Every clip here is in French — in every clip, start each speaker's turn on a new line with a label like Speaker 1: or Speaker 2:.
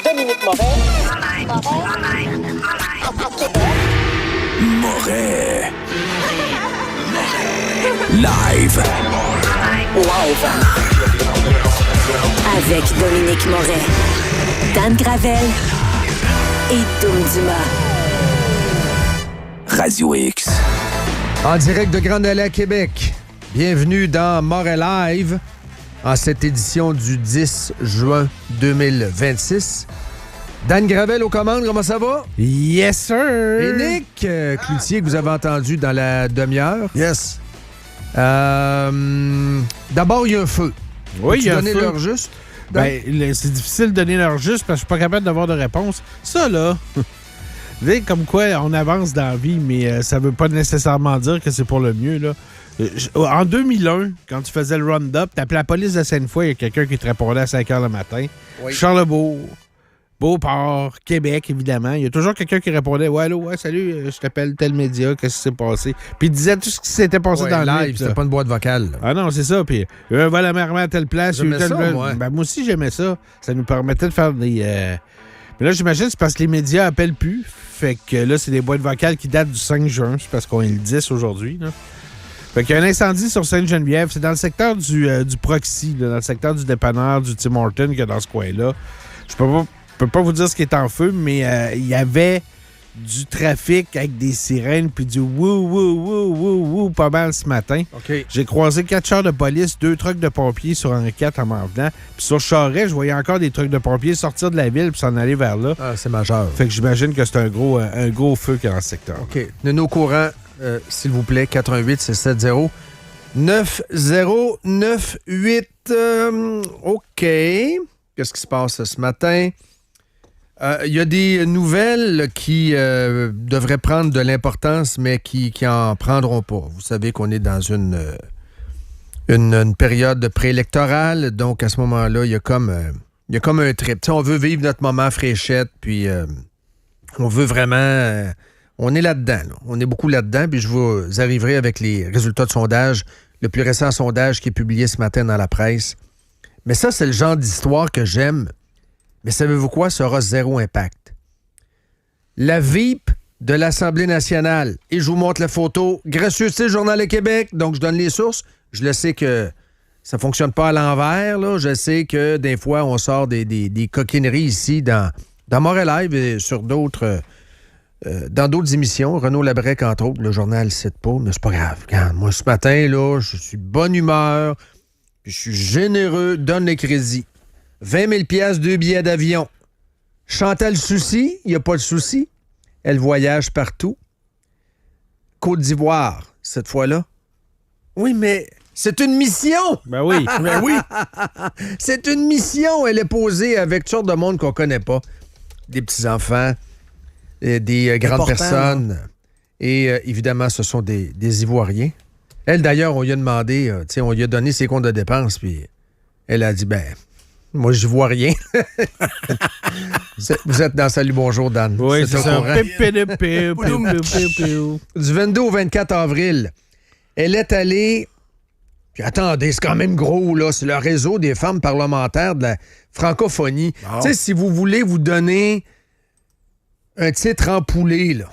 Speaker 1: Dominique
Speaker 2: Moret. Live.
Speaker 3: Avec Dominique Moret, Dan Gravel et Dom Dumas.
Speaker 2: Radio X.
Speaker 4: En direct de Grande Allée à Québec. Bienvenue dans Moret Live en cette édition du 10 juin 2026. Dan Gravel aux commandes, comment ça va?
Speaker 5: Yes, sir!
Speaker 4: Et Nick Cloutier, que vous avez entendu dans la demi-heure.
Speaker 5: Yes.
Speaker 4: D'abord, il y a un feu.
Speaker 5: Oui, il y a un
Speaker 4: donner
Speaker 5: feu.
Speaker 4: l'heure juste?
Speaker 5: Ben, c'est difficile de donner l'heure juste parce que je suis pas capable d'avoir de réponse. Ça, là, vous savez, comme quoi on avance dans la vie, mais ça veut pas nécessairement dire que c'est pour le mieux, là. En 2001, quand tu faisais le round-up, t'appelais la police de Sainte-Foy, il y a quelqu'un qui te répondait à 5 h le matin.
Speaker 4: Oui.
Speaker 5: Charlebourg, Beauport, Québec, évidemment. Il y a toujours quelqu'un qui répondait « Ouais, allô, ouais, salut, je t'appelle tel média, qu'est-ce qui s'est passé? » Puis il disait tout ce qui s'était passé
Speaker 4: Ouais,
Speaker 5: dans le
Speaker 4: live,
Speaker 5: livre.
Speaker 4: c'était pas une boîte vocale. Là.
Speaker 5: Ah non, c'est ça. Puis, voilà, à telle place.
Speaker 4: J'aimais ça, moi.
Speaker 5: Ben, moi aussi, j'aimais ça. Ça nous permettait de faire des... Mais là, j'imagine c'est parce que les médias appellent plus. Fait que là, c'est des boîtes vocales qui datent du 5 juin. C'est parce qu'on est le 10 aujourd'hui, là. Fait qu'il y a un incendie sur Sainte-Geneviève. C'est dans le secteur du Proxy, là, dans le secteur du dépanneur du Tim Hortons qu'il y a dans ce coin-là. Je peux pas vous dire ce qui est en feu, mais il y avait du trafic avec des sirènes puis du wou pas mal ce matin.
Speaker 4: OK.
Speaker 5: J'ai croisé 4 chars de police, 2 trucks de pompiers sur Henri IV en m'en venant. Puis sur Charest, je voyais encore des trucks de pompiers sortir de la ville puis s'en aller vers là.
Speaker 4: Ah, c'est majeur.
Speaker 5: Fait que j'imagine que c'est un gros feu qu'il y a dans ce secteur.
Speaker 4: OK. Tenez-nous au courant, s'il vous plaît, 88-670. 9098. OK. Qu'est-ce qui se passe ce matin? Il y a des nouvelles qui devraient prendre de l'importance, mais qui en prendront pas. Vous savez qu'on est dans une période préélectorale, donc à ce moment-là, il y a comme un trip. T'sais, on veut vivre notre moment fraîchette, puis on veut vraiment... on est là-dedans. Là. On est beaucoup là-dedans, puis je vous arriverai avec les résultats de sondage, le plus récent sondage qui est publié ce matin dans la presse. Mais ça, c'est le genre d'histoire que j'aime. Mais savez-vous quoi? Ça aura zéro impact. La VIP de l'Assemblée nationale, et je vous montre la photo, gracieuseté Journal de Québec, donc je donne les sources. Je le sais que ça ne fonctionne pas à l'envers. Là. Je sais que des fois, on sort des coquineries ici dans Moret Live et sur d'autres... dans d'autres émissions, Renaud Labrec, entre autres, le journal ne cite pas, mais c'est pas grave. Regarde, moi, ce matin, là, je suis de bonne humeur, puis je suis généreux, donne les crédits. 20 000 $, 2 billets d'avion. Chantal Soucy, il n'y a pas de souci. Elle voyage partout. Côte d'Ivoire, cette fois-là. Oui, mais c'est une mission!
Speaker 5: Ben oui.
Speaker 4: Ben oui! C'est une mission. Elle est posée avec toutes sortes de monde qu'on ne connaît pas. Des petits-enfants, des grandes personnes. Et évidemment, ce sont des Ivoiriens. Elle, d'ailleurs, on lui a demandé, on lui a donné ses comptes de dépenses, puis elle a dit, moi, je vois rien. Vous êtes dans Salut Bonjour, Dan.
Speaker 5: Oui, c'est ça.
Speaker 4: Du 22 au 24 avril, elle est allée... Puis attendez, c'est quand même gros, là. C'est le réseau des femmes parlementaires de la francophonie.
Speaker 5: Bon.
Speaker 4: Tu sais, si vous voulez vous donner un titre empoulé, là,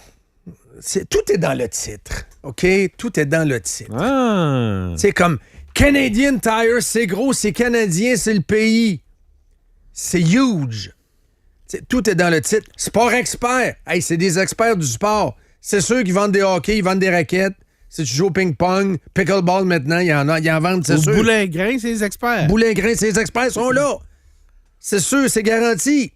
Speaker 4: tout est dans le titre, OK? Tout est dans le titre.
Speaker 5: Ah.
Speaker 4: C'est comme Canadian Tire, c'est gros, c'est canadien, c'est le pays. C'est huge. Tout est dans le titre. Sport expert. Hey, c'est des experts du sport. C'est ceux qui vendent des hockey, ils vendent des raquettes. Si tu joues au ping-pong, pickleball maintenant, ils en vendent, c'est sûr.
Speaker 5: Boulingrin, c'est les experts.
Speaker 4: Boulingrin, ces experts sont là. C'est sûr, c'est garanti.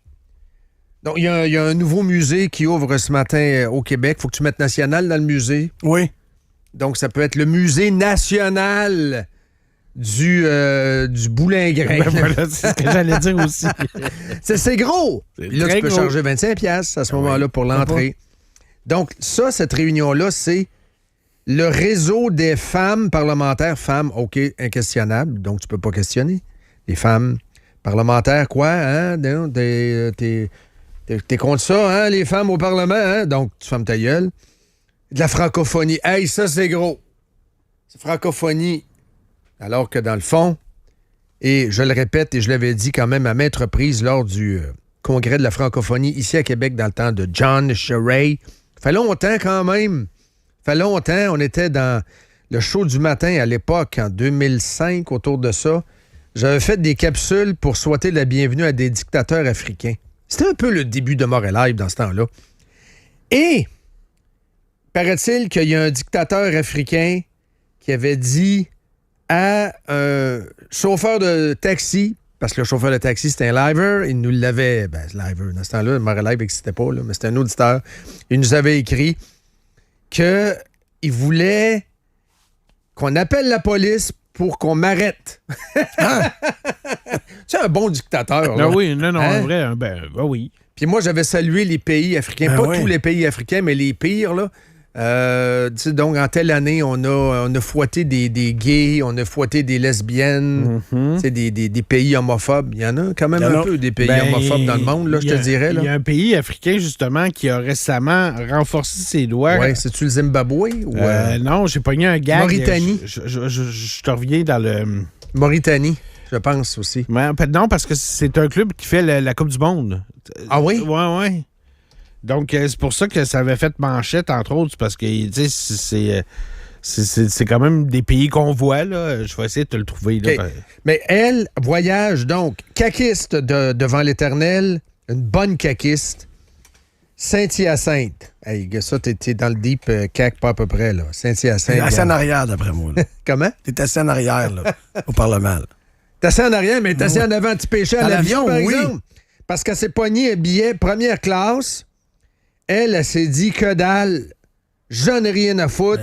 Speaker 4: Donc, il y a un nouveau musée qui ouvre ce matin au Québec. Il faut que tu mettes national dans le musée.
Speaker 5: Oui.
Speaker 4: Donc, ça peut être le musée national du boulingrin.
Speaker 5: Ben voilà, c'est ce que j'allais dire aussi.
Speaker 4: C'est gros. Puis là, tu peux charger 25 $ à ce moment-là pour l'entrée. Donc, ça, cette réunion-là, c'est le réseau des femmes parlementaires. Femmes, OK, inquestionnables, donc tu peux pas questionner. Les femmes parlementaires, quoi? Hein? T'es contre ça, hein, les femmes au Parlement? Hein? Donc, tu fermes ta gueule. De la francophonie. Hey, ça, c'est gros. C'est francophonie. Alors que dans le fond, et je le répète et je l'avais dit quand même à maintes reprises lors du congrès de la francophonie ici à Québec dans le temps de John Sherray. Fait longtemps quand même. Fait longtemps. On était dans le show du matin à l'époque, en 2005, autour de ça. J'avais fait des capsules pour souhaiter la bienvenue à des dictateurs africains. C'était un peu le début de Montréal Live dans ce temps-là. Et paraît-il qu'il y a un dictateur africain qui avait dit à un chauffeur de taxi, parce que le chauffeur de taxi, c'était un liver, il nous l'avait... liver, dans ce temps-là, Montréal Live n'existait pas, là, mais c'était un auditeur. Il nous avait écrit qu'il voulait qu'on appelle la police pour qu'on m'arrête. C'est un bon dictateur. Là.
Speaker 5: Ah oui, non,
Speaker 4: Hein?
Speaker 5: vrai, oui.
Speaker 4: Puis moi, j'avais salué les pays africains. Pas tous les pays africains, mais les pires, là. Donc, en telle année, on a fouetté des gays, on a fouetté des lesbiennes, des pays homophobes. Il y en a quand même un peu des pays homophobes dans le monde, là, je te dirais.
Speaker 5: Il y a un pays africain, justement, qui a récemment renforcé ses lois.
Speaker 4: Oui, c'est-tu le Zimbabwe? Ou,
Speaker 5: non, j'ai pogné un gag.
Speaker 4: Mauritanie.
Speaker 5: Je te reviens dans le...
Speaker 4: Mauritanie, je pense aussi.
Speaker 5: Non, parce que c'est un club qui fait la Coupe du Monde.
Speaker 4: Ah oui?
Speaker 5: Oui. Donc, c'est pour ça que ça avait fait manchette, entre autres, parce que, tu sais, c'est quand même des pays qu'on voit, là. Je vais essayer de te le trouver, là.
Speaker 4: Okay. Mais elle voyage, donc, caquiste devant l'Éternel, une bonne caquiste, Saint-Hyacinthe. Hey, ça, t'es dans le deep cac, pas à peu près, là. Saint-Hyacinthe.
Speaker 1: T'es assis en arrière, d'après moi. Là.
Speaker 4: Comment?
Speaker 1: T'es assis en arrière, là, au Parlement. Là.
Speaker 4: T'es assis en arrière, mais t'es assis en avant, tu pêchais à l'avion, par exemple. Parce qu'elle s'est pognée un billet première classe. Elle s'est dit que dalle, j'en ai rien à foutre.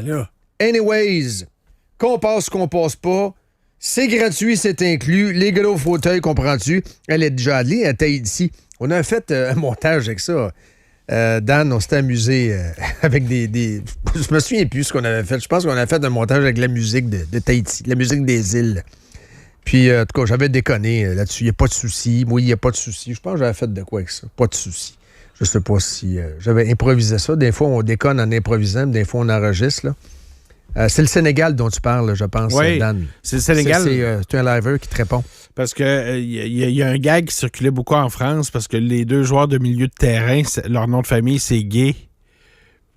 Speaker 4: Anyways, qu'on passe pas, c'est gratuit, c'est inclus. Les gros fauteuils, comprends-tu? Elle est déjà allée, elle était ici. On a fait un montage avec ça. Dan, on s'était amusé avec des... Je me souviens plus ce qu'on avait fait. Je pense qu'on a fait un montage avec la musique de Tahiti, la musique des îles. Puis, en tout cas, j'avais déconné là-dessus. Il n'y a pas de souci. Moi, il n'y a pas de souci. Je pense que j'avais fait de quoi avec ça? Pas de souci. Je sais pas si... j'avais improvisé ça. Des fois, on déconne en improvisant, mais des fois, on enregistre. Là. C'est le Sénégal dont tu parles, je pense, Dan.
Speaker 5: C'est le Sénégal.
Speaker 4: C'est un liver qui te répond.
Speaker 5: Parce que y a un gag qui circulait beaucoup en France parce que les deux joueurs de milieu de terrain, leur nom de famille, c'est Gay.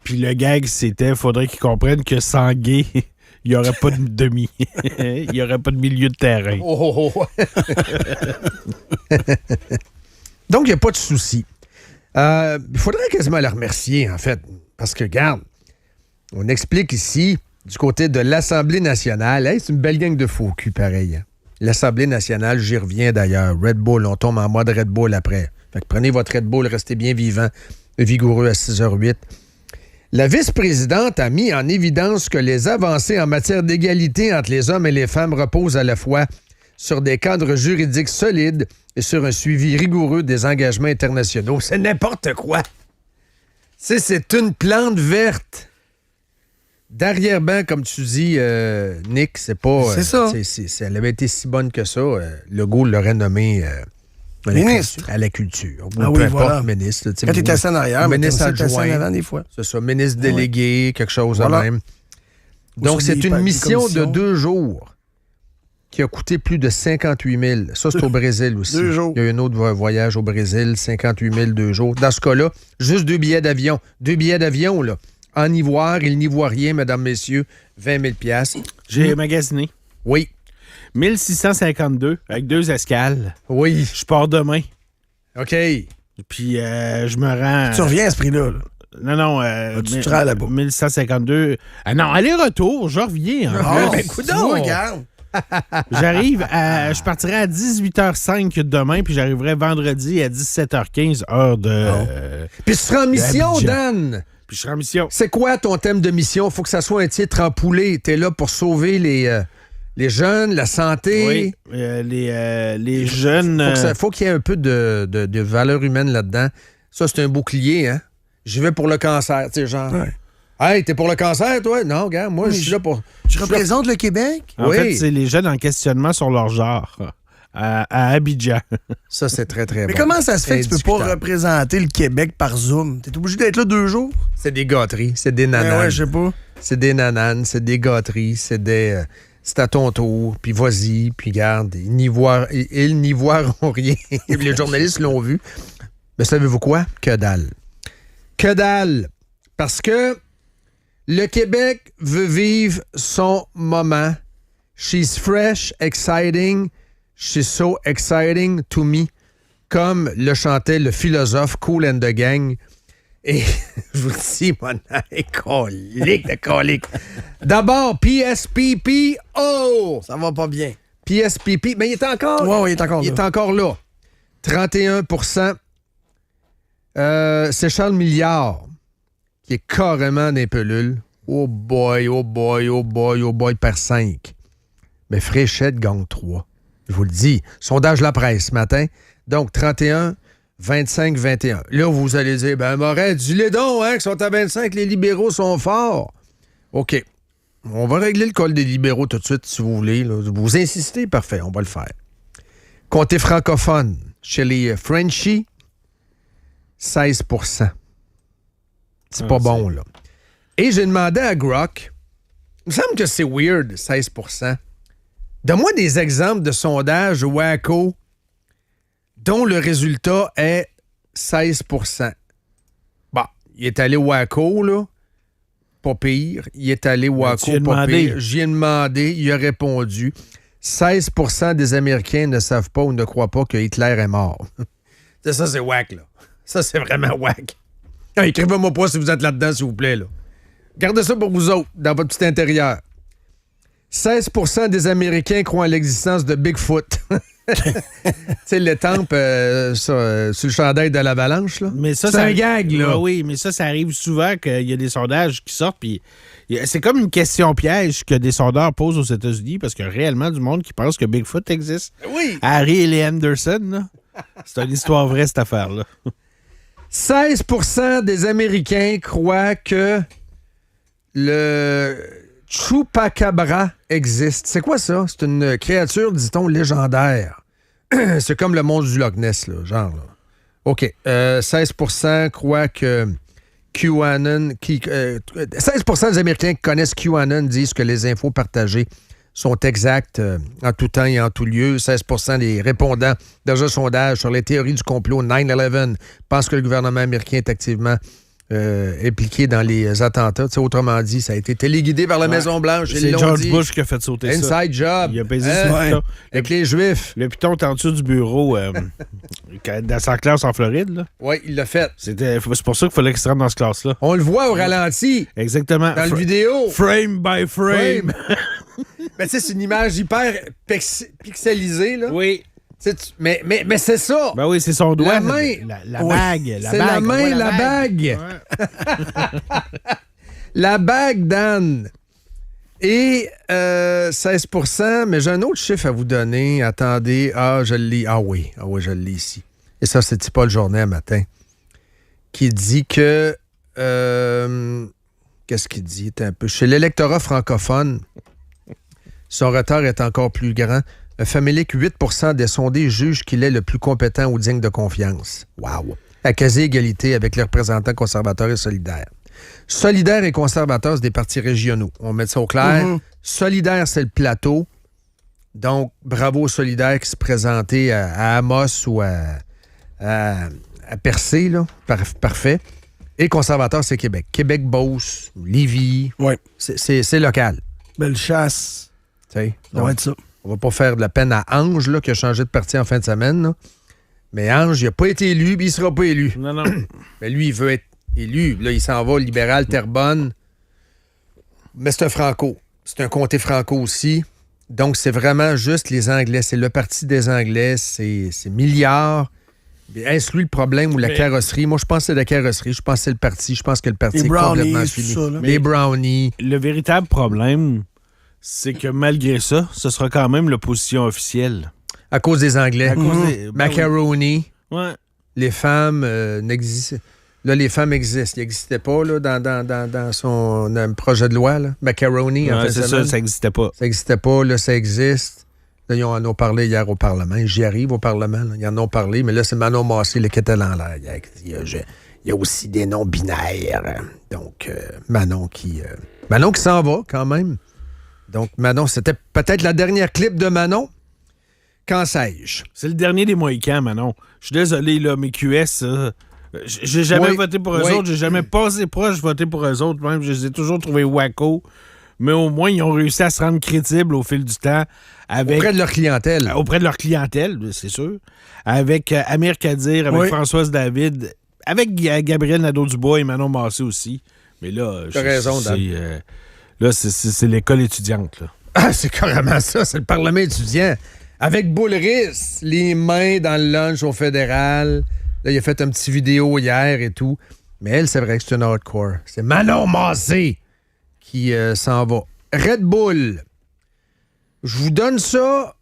Speaker 5: Puis le gag, c'était, faudrait qu'ils comprennent que sans Gay, il n'y aurait pas de demi. Il n'y aurait pas de milieu de terrain.
Speaker 4: Donc, il n'y a pas de souci. Il faudrait quasiment la remercier, en fait, parce que, regarde, on explique ici, du côté de l'Assemblée nationale, hey, c'est une belle gang de faux culs, pareil. Hein? L'Assemblée nationale, j'y reviens d'ailleurs. Red Bull, on tombe en mode Red Bull après. Fait que prenez votre Red Bull, restez bien vivant, vigoureux à 6h08. La vice-présidente a mis en évidence que les avancées en matière d'égalité entre les hommes et les femmes reposent à la fois sur des cadres juridiques solides et sur un suivi rigoureux des engagements internationaux. C'est n'importe quoi. C'est une plante verte. D'arrière-ban, comme tu dis, Nick, c'est pas...
Speaker 1: C'est ça.
Speaker 4: Elle avait été si bonne que ça, Legault l'aurait nommé
Speaker 1: ministre.
Speaker 4: À la culture. Ou
Speaker 1: Ah
Speaker 4: peu
Speaker 1: oui,
Speaker 4: importe,
Speaker 1: voilà.
Speaker 4: ministre.
Speaker 1: Quand t'es assis en arrière, mais
Speaker 4: ministre
Speaker 1: t'es assis en
Speaker 4: adjoint.
Speaker 1: avant des fois.
Speaker 4: C'est ça, ministre délégué, quelque chose de même. Donc,
Speaker 1: sur
Speaker 4: c'est
Speaker 1: des
Speaker 4: une mission de
Speaker 1: commissions.
Speaker 4: 2 jours qui a coûté plus de 58 000. Ça, c'est au Brésil aussi.
Speaker 1: 2 jours.
Speaker 4: Il y a un autre voyage au Brésil, 58 000, 2 jours. Dans ce cas-là, juste 2 billets d'avion. 2 billets d'avion, là. En ivoire, il n'y voit rien, mesdames, messieurs. 20 000 piastres.
Speaker 5: J'ai magasiné.
Speaker 4: Oui.
Speaker 5: 1652 avec 2 escales.
Speaker 4: Oui.
Speaker 5: Je pars demain.
Speaker 4: OK.
Speaker 5: Puis je me rends...
Speaker 1: Tu reviens à ce prix-là. Là.
Speaker 5: Non.
Speaker 1: tu te rends là-bas.
Speaker 5: 1152. Ah non, aller-retour, je reviens.
Speaker 1: Ben, coudonc, regarde.
Speaker 5: Je partirai à 18h05 demain, puis j'arriverai vendredi à 17h15, heure de...
Speaker 4: Puis tu seras en mission,
Speaker 5: Abidjan.
Speaker 4: Dan.
Speaker 5: Puis je serai en mission.
Speaker 4: C'est quoi ton thème de mission? Faut que ça soit un titre en poulet. T'es là pour sauver les jeunes, la santé.
Speaker 5: Oui, les jeunes...
Speaker 4: Faut qu'il y ait un peu de valeur humaine là-dedans. Ça, c'est un bouclier, hein? J'y vais pour le cancer, tu sais, genre...
Speaker 1: Ouais.
Speaker 4: Hey, t'es pour le cancer, toi? Non, gars, moi, je suis là pour...
Speaker 1: Je représente le Québec.
Speaker 5: En
Speaker 4: Oui.
Speaker 5: fait, c'est les jeunes en questionnement sur leur genre à Abidjan.
Speaker 4: Ça, c'est très, très
Speaker 1: Mais
Speaker 4: bon.
Speaker 1: comment ça se fait que tu peux pas
Speaker 4: Indiscutable.
Speaker 1: représenter le Québec par Zoom? T'es obligé d'être là 2 jours?
Speaker 4: C'est des gâteries, c'est des nananes.
Speaker 1: Ouais, je sais pas.
Speaker 4: C'est des nananes, c'est des gâteries, c'est des... c'est à ton tour, puis vas-y, puis garde. Ils n'y voiront rien. Les journalistes l'ont vu. Mais savez-vous quoi? Que dalle. Que dalle. Parce que le Québec veut vivre son moment. She's fresh, exciting. She's so exciting to me. Comme le chantait le philosophe Kool and the Gang. Et je vous le dis, mon ami, colique de colique. D'abord, PSPP. Oh!
Speaker 1: Ça va pas bien.
Speaker 4: PSPP. Mais il est encore...
Speaker 1: Ouais, il est encore là.
Speaker 4: Il est encore là. 31%. C'est Charles Milliard qui est carrément des pelules. Oh boy, oh boy, oh boy, oh boy, perd 5. Mais Fréchette gagne 3. Je vous le dis. Sondage La Presse ce matin. Donc, 31, 25, 21. Là, vous allez dire, ben, Moret, dis-les donc, hein, qu'ils sont à 25, les libéraux sont forts. OK. On va régler le col des libéraux tout de suite, si vous voulez. Là. Vous insistez, parfait, on va le faire. Comté francophone, chez les Frenchies, 16%. C'est pas bon, là. Et j'ai demandé à Grok, il me semble que c'est weird, 16%. Donne-moi des exemples de sondages wacko dont le résultat est 16%. Bon, il est allé wacko, là. Pas pire. Il est allé wacko, pas pire. J'y ai demandé, il a répondu. 16% des Américains ne savent pas ou ne croient pas que Hitler est mort. Ça, c'est wack, là. Ça, c'est vraiment wack. Écrivez-moi pas si vous êtes là-dedans, s'il vous plaît, là. Gardez ça pour vous autres, dans votre petit intérieur. 16% des Américains croient en l'existence de Bigfoot. Tu sais, l'étampe sur le chandail de l'avalanche, là.
Speaker 5: Mais ça,
Speaker 4: c'est un gag, là.
Speaker 5: Oui, mais ça arrive souvent qu'il y a des sondages qui sortent, puis c'est comme une question piège que des sondeurs posent aux États-Unis, parce qu'il y a réellement du monde qui pense que Bigfoot existe.
Speaker 4: Oui.
Speaker 5: Harry et Lee Anderson, là. C'est une histoire vraie, cette affaire-là.
Speaker 4: 16% des Américains croient que le Chupacabra existe. C'est quoi ça? C'est une créature, dit-on, légendaire. C'est comme le monstre du Loch Ness, là, genre. Là. OK. 16% croient que QAnon... 16% des Américains qui connaissent QAnon disent que les infos partagées sont exactes en tout temps et en tout lieu. 16% des répondants dans un sondage sur les théories du complot 9/11 pensent que le gouvernement américain est activement impliqué dans les attentats. T'sais, autrement dit, ça a été téléguidé par la Maison-Blanche.
Speaker 5: C'est George Bush qui a fait sauter ça.
Speaker 4: Inside job.
Speaker 5: Il a pesé sur le piton.
Speaker 4: Avec les Juifs.
Speaker 5: Le piton est en dessous du bureau dans sa classe en Floride. Là.
Speaker 4: Oui, il l'a fait.
Speaker 5: C'est pour ça qu'il fallait qu'il se rende dans cette classe-là.
Speaker 4: On le voit au ralenti.
Speaker 5: Exactement.
Speaker 4: Dans la vidéo.
Speaker 5: Frame by frame.
Speaker 4: Mais tu sais, c'est une image hyper pixelisée. Là.
Speaker 5: Oui.
Speaker 4: Mais c'est ça.
Speaker 5: Ben oui, c'est son doigt.
Speaker 4: La main.
Speaker 5: La bague.
Speaker 4: C'est la main, la bague. Ouais. La bague, Dan. Et 16%, mais j'ai un autre chiffre à vous donner. Attendez. Ah, je le lis. Ah oui, je le lis ici. Et ça, c'est Paul Journet, matin, qui dit que... qu'est-ce qu'il dit? Un peu. Chez l'électorat francophone, son retard est encore plus grand. Un famélique 8% des sondés jugent qu'il est le plus compétent ou digne de confiance. Wow! À quasi-égalité avec les représentants conservateurs et solidaires. Solidaires et conservateurs, c'est des partis régionaux. On met ça au clair. Mm-hmm. Solidaire, c'est le plateau. Donc, bravo aux solidaires qui se présentaient à Amos ou à Percé, là. Parfait. Et conservateurs, c'est Québec. Québec-Beauce, Lévis.
Speaker 1: Oui.
Speaker 4: C'est local.
Speaker 1: Bellechasse.
Speaker 4: Tu sais,
Speaker 1: ça va être ça.
Speaker 4: On va pas faire de la peine à Ange, là, qui a changé de parti en fin de semaine. Là. Mais Ange, il n'a pas été élu, puis il ne sera pas élu.
Speaker 5: Non.
Speaker 4: Mais lui, il veut être élu. Là, il s'en va, libéral, Terrebonne. Mais c'est un franco. C'est un comté franco aussi. Donc, c'est vraiment juste les Anglais. C'est le parti des Anglais. C'est milliards. Mais est-ce lui le problème ou la carrosserie? Moi, je pense que c'est la carrosserie. Je pense que c'est le parti. Je pense que le parti est complètement fini.
Speaker 1: Ça,
Speaker 4: les brownies.
Speaker 5: Le véritable problème... c'est que malgré ça, ce sera quand même l'opposition officielle.
Speaker 4: À cause des Anglais.
Speaker 5: À cause des...
Speaker 4: Macaroni.
Speaker 5: Ouais.
Speaker 4: Les femmes n'existent. Là, les femmes existent. Ils n'existaient pas là, dans son projet de loi. Là. Macaroni, en fait.
Speaker 5: C'est ça n'existait pas.
Speaker 4: Ça n'existait pas, là, ça existe. Là, ils en ont parlé hier au Parlement. J'y arrive au Parlement. Là. Ils en ont parlé, mais là, c'est Manon Massé qui était dans l'air. Il y a aussi des noms binaires. Donc, Manon qui s'en va quand même. Donc, Manon, c'était peut-être la dernière clip de Manon. Qu'en sais-je?
Speaker 5: C'est le dernier des Mohicans, Manon. Je suis désolé, là, mes QS, j'ai jamais voté pour eux autres. J'ai jamais passé proche de voter pour eux autres. Même, je les ai toujours trouvés wacko. Mais au moins, ils ont réussi à se rendre crédibles au fil du temps.
Speaker 4: Auprès de leur clientèle.
Speaker 5: Auprès de leur clientèle, c'est sûr. Avec Amir Kadir, avec Françoise David, avec Gabriel Nadeau-Dubois et Manon Massé aussi. Mais là,
Speaker 4: t'as raison, Dan.
Speaker 5: Là, c'est l'école étudiante. Là.
Speaker 4: Ah, c'est carrément ça, c'est le Parlement étudiant. Avec Boulris, les mains dans le lunch au fédéral. Là, il a fait un petit vidéo hier et tout. Mais elle, c'est vrai que c'est une hardcore. C'est Manon Massé qui s'en va. Red Bull. Je vous donne ça.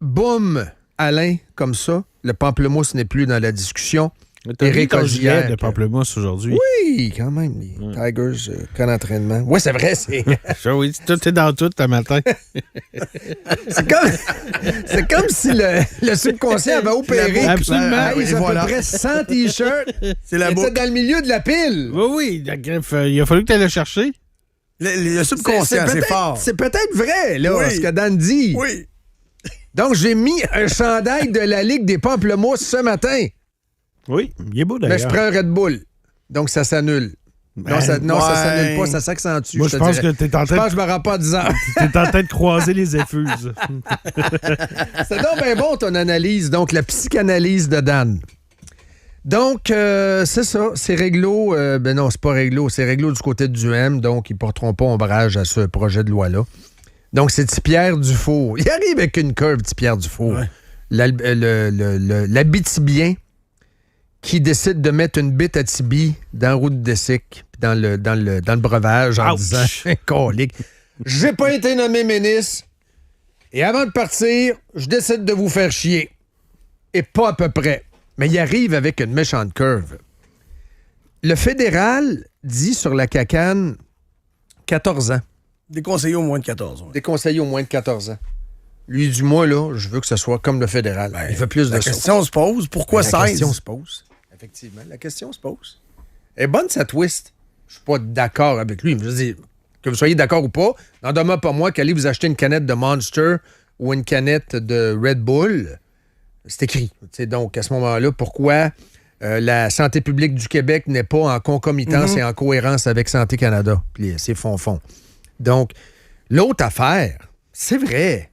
Speaker 4: Boum, Alain, comme ça. Le pamplemousse n'est plus dans la discussion.
Speaker 5: T'as
Speaker 4: Éric
Speaker 5: ton
Speaker 4: Augier
Speaker 5: gilet de pamplemousse aujourd'hui.
Speaker 4: Oui, quand même. Les Tigers, camp d'entraînement. Oui, c'est vrai, c'est...
Speaker 5: Oui, tout est dans tout ce matin.
Speaker 4: c'est comme si le subconscient avait opéré.
Speaker 5: Absolument.
Speaker 4: Il y a à peu près 100 T-shirts.
Speaker 1: C'est la boucle.
Speaker 4: C'était dans le milieu de la pile.
Speaker 5: Oui, la greffe, il a fallu que tu ailles le chercher.
Speaker 1: Le subconscient, c'est fort.
Speaker 4: C'est peut-être vrai, là, ce que Dan dit.
Speaker 1: Oui.
Speaker 4: Donc, j'ai mis un chandail de la Ligue des Pamplemousses ce matin.
Speaker 5: Oui, il est beau d'ailleurs.
Speaker 4: Mais je prends un Red Bull. Donc, ça s'annule. Non, ça s'annule pas, ça s'accentue.
Speaker 5: Moi, je pense que t'es en train
Speaker 4: Je pense que je me rends pas à 10 ans.
Speaker 5: T'es en train de croiser les effuses.
Speaker 4: C'est donc bien bon, ton analyse. Donc, la psychanalyse de Dan. Donc, c'est ça. C'est réglo. Ben non, c'est pas réglo. C'est réglo du côté du M. Donc, ils ne porteront pas ombrage à ce projet de loi-là. Donc, c'est Tipierre Dufour. Il arrive avec une curve, Tipierre Dufour.
Speaker 1: Ouais.
Speaker 4: L'Abitibien qui décide de mettre une bite à Tibi dans la route de Dessic, dans le breuvage, en disant « Colique, j'ai pas été nommé ministre, et avant de partir, je décide de vous faire chier. » Et pas à peu près. Mais il arrive avec une méchante curve. Le fédéral dit sur la cacane 14 ans.
Speaker 1: Déconseillé au moins de 14 ans.
Speaker 4: Déconseillé au moins de 14 ans. Lui, du moins, là, je veux que ce soit comme le fédéral.
Speaker 1: Ben,
Speaker 4: il fait plus de
Speaker 1: la question se pose, pourquoi 16?
Speaker 4: La question se pose. Effectivement, la question se pose. Elle est bonne, sa twist. Je suis pas d'accord avec lui. Je veux dire, que vous soyez d'accord ou pas, n'en demeure pas moi qu'allez vous acheter une canette de Monster ou une canette de Red Bull. C'est écrit. T'sais, donc, à ce moment-là, pourquoi la santé publique du Québec n'est pas en concomitance et en cohérence avec Santé Canada? Puis c'est fond. Donc, l'autre affaire, c'est vrai.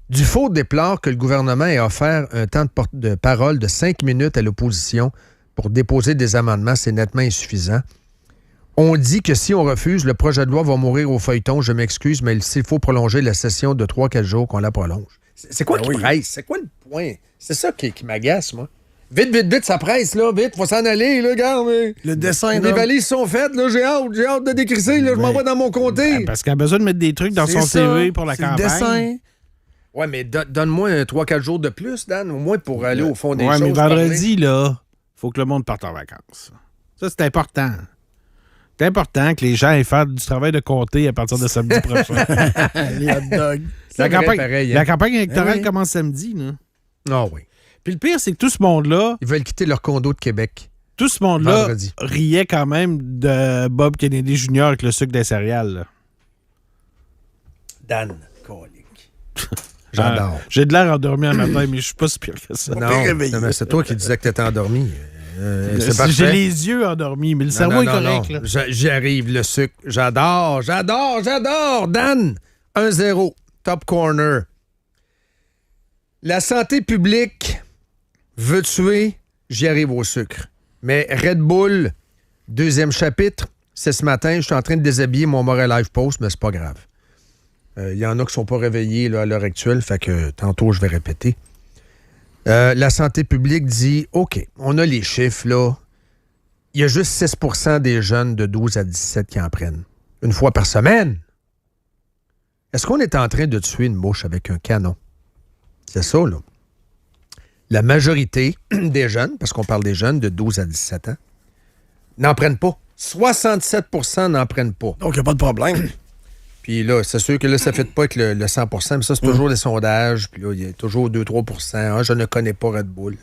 Speaker 4: Dufault déplore que le gouvernement ait offert un temps de parole de 5 minutes à l'opposition pour déposer des amendements. C'est nettement insuffisant. On dit que si on refuse, le projet de loi va mourir au feuilleton. Je m'excuse, mais s'il faut prolonger la session de 3-4 jours, qu'on la prolonge. C'est quoi qui presse? C'est quoi le point? C'est ça qui m'agace, moi. Vite, ça presse, là. Vite, faut s'en aller, là, regarde.
Speaker 1: Le dessin,
Speaker 4: les valises sont faites, là. J'ai hâte de décrisser, là. Je m'en vais dans mon comté.
Speaker 5: Parce qu'il a besoin de mettre des trucs dans son CV pour la campagne.
Speaker 1: Le dessin.
Speaker 4: Ouais, mais donne-moi 3-4 jours de plus, Dan, au moins pour aller au fond des choses.
Speaker 5: Ouais, mais vendredi, là, faut que le monde parte en vacances. Ça, c'est important. C'est important que les gens aient fait du travail de comté à partir de samedi prochain.
Speaker 1: Les hot dogs.
Speaker 5: La
Speaker 4: hein?
Speaker 5: campagne électorale commence samedi, là.
Speaker 4: Ah oui.
Speaker 5: Puis le pire, c'est que tout ce monde-là...
Speaker 4: Ils veulent quitter leur condo de Québec.
Speaker 5: Tout ce monde-là
Speaker 4: vendredi.
Speaker 5: Riait quand même de Bob Kennedy Jr. avec le sucre des céréales. Là.
Speaker 4: Dan, colique. J'adore.
Speaker 5: J'ai de l'air endormi un matin, mais je suis pas si pire que ça.
Speaker 4: Non, mais c'est toi qui disais que t'étais endormi.
Speaker 5: J'ai les yeux endormis, mais le cerveau est correct.
Speaker 4: Non. J'y arrive, le sucre. J'adore. Dan, 1-0, top corner. La santé publique veut tuer, j'y arrive au sucre. Mais Red Bull, deuxième chapitre, c'est ce matin, je suis en train de déshabiller mon Montréal Live Post, mais c'est pas grave. Il y en a qui sont pas réveillés là, à l'heure actuelle, fait que tantôt, je vais répéter. La santé publique dit, OK, on a les chiffres, là. Il y a juste 6 % des jeunes de 12 à 17 qui en prennent. Une fois par semaine. Est-ce qu'on est en train de tuer une mouche avec un canon? C'est ça, là. La majorité des jeunes, parce qu'on parle des jeunes de 12 à 17 ans, n'en prennent pas. 67 % n'en prennent pas.
Speaker 1: Donc, il n'y a pas de problème.
Speaker 4: Puis là, c'est sûr que là, ça ne fait pas avec le 100 %, mais ça, c'est toujours des sondages. Puis là, il y a toujours 2-3 % je ne connais pas Red Bull.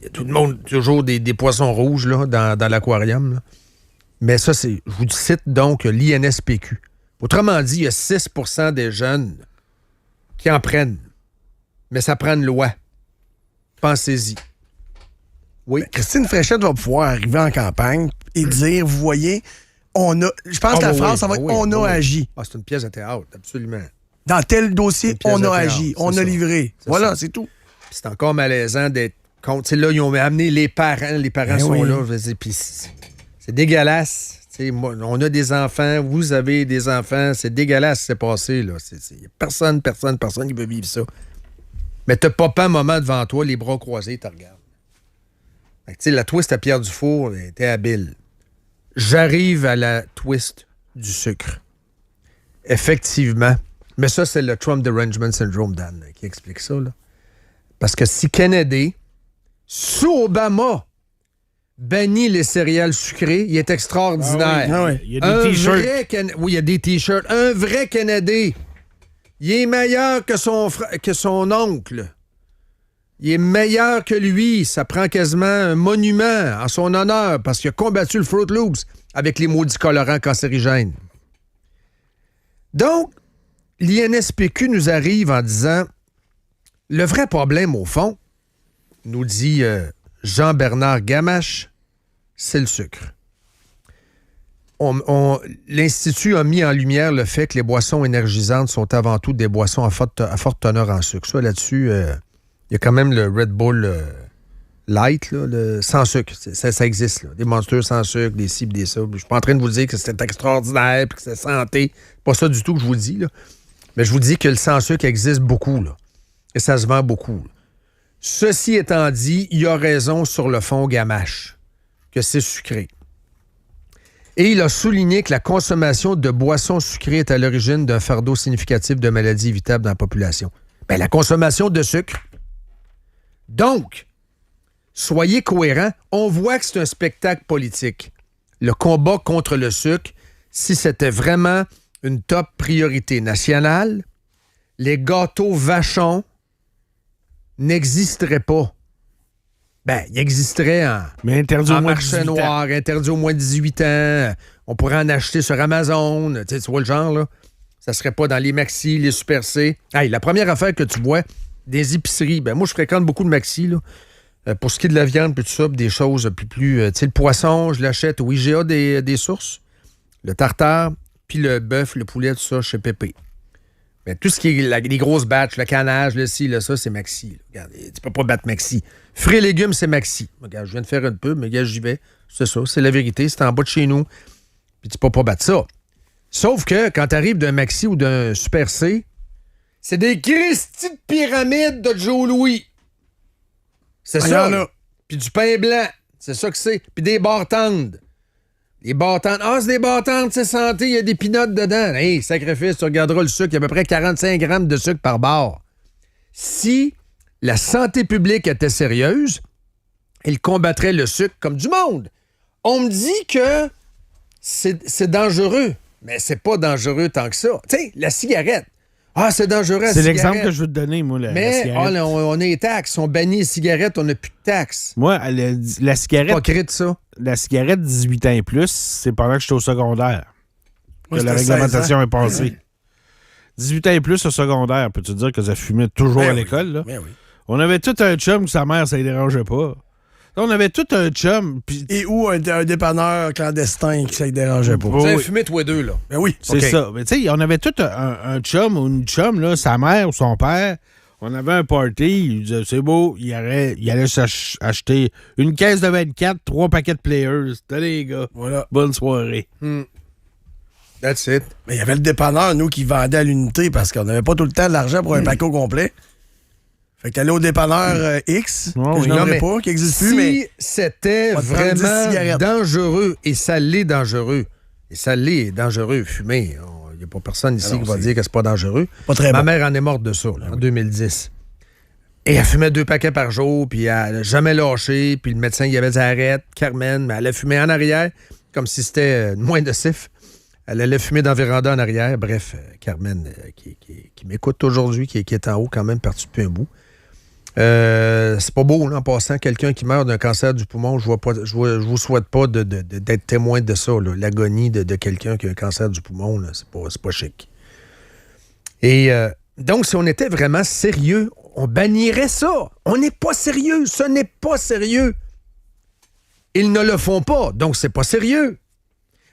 Speaker 4: Il y a tout le monde, toujours des poissons rouges là, dans l'aquarium. Là. Mais ça, je vous cite donc l'INSPQ. Autrement dit, il y a 6 % des jeunes qui en prennent. Mais ça prend une loi. Pensez-y. Oui.
Speaker 1: Christine Fréchette va pouvoir arriver en campagne et dire, vous voyez, on a... Je pense que la phrase, ça va être « on a agi ».
Speaker 4: Ah, c'est une pièce de théâtre, absolument.
Speaker 1: Dans tel dossier, on a agi, on a livré. Voilà, c'est tout.
Speaker 4: Puis c'est encore malaisant d'être contre. Tu sais, là, ils ont amené les parents. Les parents sont là. Je veux dire, puis c'est dégueulasse. Tu sais, moi, on a des enfants, vous avez des enfants. C'est dégueulasse ce qui s'est passé. Là. Personne qui peut vivre ça. Mais t'as pas un moment devant toi, les bras croisés, tu regardes. Tu sais, la twist à Pierre Dufour était habile. J'arrive à la twist du sucre. Effectivement. Mais ça, c'est le Trump Derangement Syndrome, Dan, qui explique ça. Là. Parce que si Kennedy, sous Obama, bannit les céréales sucrées, il est extraordinaire.
Speaker 1: Ah oui.
Speaker 5: Il y a des T-shirts.
Speaker 4: Oui, il y a des T-shirts. Un vrai Kennedy. Il est meilleur que son oncle. Il est meilleur que lui. Ça prend quasiment un monument en son honneur parce qu'il a combattu le Fruit Loops avec les maudits colorants cancérigènes. Donc, l'INSPQ nous arrive en disant le vrai problème, au fond, nous dit Jean-Bernard Gamache, c'est le sucre. L'Institut a mis en lumière le fait que les boissons énergisantes sont avant tout des boissons à forte teneur en sucre. Ça, là-dessus, il y a quand même le Red Bull Light, là, sans sucre. Ça existe, là. Des Monsters sans sucre, des ci, des ça. Je suis pas en train de vous dire que c'est extraordinaire et que c'est santé. Pas ça du tout que je vous dis, là. Mais je vous dis que le sans sucre existe beaucoup, là. Et ça se vend beaucoup. Là. Ceci étant dit, il a raison sur le fond Gamache, que c'est sucré. Et il a souligné que la consommation de boissons sucrées est à l'origine d'un fardeau significatif de maladies évitables dans la population. Bien, la consommation de sucre. Donc, soyez cohérents. On voit que c'est un spectacle politique. Le combat contre le sucre, si c'était vraiment une top priorité nationale, les gâteaux Vachon n'existeraient pas. Ben, ils existeraient
Speaker 5: mais interdit
Speaker 4: en
Speaker 5: au moins
Speaker 4: marché noir, interdit au moins 18 ans. On pourrait en acheter sur Amazon. Tu vois le genre, là? Ça serait pas dans les Maxi, les Super C. Hey, la première affaire que tu vois, des épiceries. Ben, moi, je fréquente beaucoup de Maxi, là. Pour ce qui est de la viande, puis tout ça, puis des choses plus tu sais, le poisson, je l'achète au IGA des sources. Le tartare, puis le bœuf, le poulet, tout ça, chez Pépé. Mais tout ce qui est les grosses batches, le canage, le ci, le ça, c'est Maxi. Là. Regarde, tu peux pas battre Maxi. Fruits et légumes, c'est Maxi. Regarde, je viens de faire une pub, mais regarde, j'y vais. C'est ça, c'est la vérité. C'est en bas de chez nous. Puis tu peux pas battre ça. Sauf que quand tu arrives d'un Maxi ou d'un Super C, c'est des Christy de pyramides de Joe Louis. C'est ça. Là. Puis du pain blanc. C'est ça que c'est. Puis des bartendes. Les bartendes. Ah, c'est des bartendes, c'est santé, il y a des pinottes dedans. Hey, sacrifice, tu regarderas le sucre, il y a à peu près 45 grammes de sucre par bar. Si la santé publique était sérieuse, elle combattrait le sucre comme du monde. On me dit que c'est dangereux, mais c'est pas dangereux tant que ça. Tu sais, la cigarette. Ah, c'est dangereux, la cigarette.
Speaker 5: C'est l'exemple que je veux te donner, moi, la cigarette.
Speaker 4: Mais on a les taxes. On bannit les cigarettes, on n'a plus de taxes.
Speaker 5: Moi, la cigarette...
Speaker 4: Pas créé de ça.
Speaker 5: La cigarette 18 ans et plus, c'est pendant que j'étais au secondaire que la réglementation est passée. 18 ans et plus au secondaire, peux-tu dire que ça fumait toujours à l'école? Là?
Speaker 1: Oui.
Speaker 5: On avait tout un chum que sa mère, ça ne dérangeait pas. On avait tout un chum. Pis...
Speaker 1: Et ou un dépanneur clandestin qui ça ne dérangeait pas.
Speaker 4: Vous avez fumé tous les deux, là.
Speaker 1: Ben oui.
Speaker 5: C'est ça. Mais tu sais, on avait tout un chum ou une chum, là, sa mère ou son père. On avait un party, il disait, c'est beau, il allait s'acheter une caisse de 24, 3 paquets de Players. Allez, les gars.
Speaker 1: Voilà.
Speaker 5: Bonne soirée.
Speaker 4: That's it.
Speaker 1: Mais il y avait le dépanneur, nous, qui vendait à l'unité parce qu'on n'avait pas tout le temps de l'argent pour un paquet au complet. Fait que t'allais au dépanneur X, que je n'aimerais pas, qui n'existe plus, mais...
Speaker 4: Si c'était vraiment dangereux, et ça l'est dangereux, fumer... Il n'y a pas personne ici qui va dire que c'est pas dangereux.
Speaker 1: Pas très
Speaker 4: Ma
Speaker 1: bon.
Speaker 4: mère en est morte de ça, là, en 2010. Et elle fumait 2 paquets par jour, puis elle n'a jamais lâché, puis le médecin, il avait dit arrête, Carmen, mais elle a fumé en arrière, comme si c'était moins nocif. Elle allait fumer dans la véranda en arrière. Bref, Carmen, qui m'écoute aujourd'hui, qui est en haut quand même, parti depuis un bout. C'est pas beau, là, en passant. Quelqu'un qui meurt d'un cancer du poumon, je vous souhaite pas d'être témoin de ça, là, l'agonie de quelqu'un qui a un cancer du poumon, là, c'est pas chic. Et donc, si on était vraiment sérieux, on bannirait ça. On n'est pas sérieux. Ce n'est pas sérieux. Ils ne le font pas, donc c'est pas sérieux.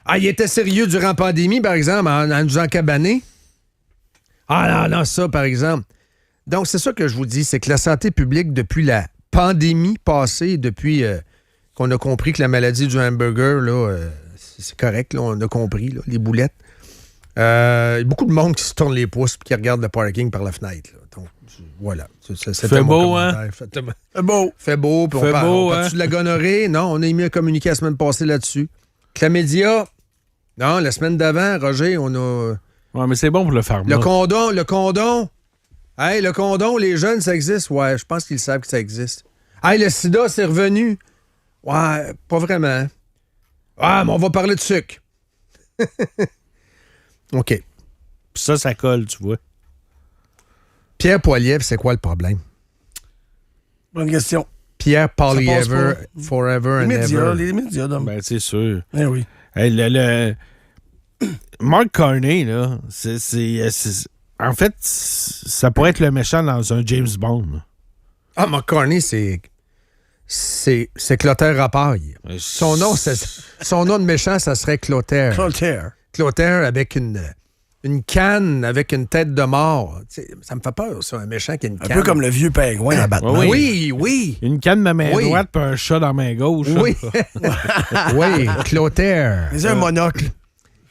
Speaker 4: Ah, ils étaient sérieux durant la pandémie, par exemple, en nous encabaner. Ah non, ça, par exemple. Donc, c'est ça que je vous dis, c'est que la santé publique, depuis la pandémie passée, depuis qu'on a compris que la maladie du hamburger, là, c'est correct, là, on a compris, là, les boulettes. Il y a beaucoup de monde qui se tourne les pouces et qui regarde le parking par la fenêtre. Là. Donc, voilà.
Speaker 5: Fait beau, hein?
Speaker 1: Fait beau.
Speaker 4: Fait beau, puis on parle de la gonorrhée. Non, on a émis un communiqué la semaine passée là-dessus. Chlamydia, non, la semaine d'avant, Roger, on a...
Speaker 5: Ouais, mais c'est bon pour le pharma.
Speaker 4: Le condom. Hey, le condom, les jeunes, ça existe? Ouais, je pense qu'ils savent que ça existe. Hey, le sida, c'est revenu? Ouais, pas vraiment. Ah, mais on va parler de sucre. OK.
Speaker 5: Puis ça colle, tu vois.
Speaker 4: Pierre Poilievre, c'est quoi le problème?
Speaker 1: Bonne question.
Speaker 4: Pierre Poilievre, forever and ever.
Speaker 1: Les médias, donc.
Speaker 5: Ben, c'est sûr.
Speaker 1: Eh oui.
Speaker 5: Hey, Mark Carney, là, en fait, ça pourrait être le méchant dans un James Bond.
Speaker 4: Ah, Mark Carney, c'est Clotaire Rapaille. Son nom de méchant, ça serait Clotaire. Clotaire avec une canne, avec une tête de mort. T'sais, ça me fait peur, ça, un méchant qui a une canne.
Speaker 1: Un peu comme le vieux pingouin à Batman.
Speaker 4: Oui.
Speaker 5: Une canne de main droite puis un chat dans la main gauche.
Speaker 4: Oui. Oui, Clotaire.
Speaker 1: C'est un monocle.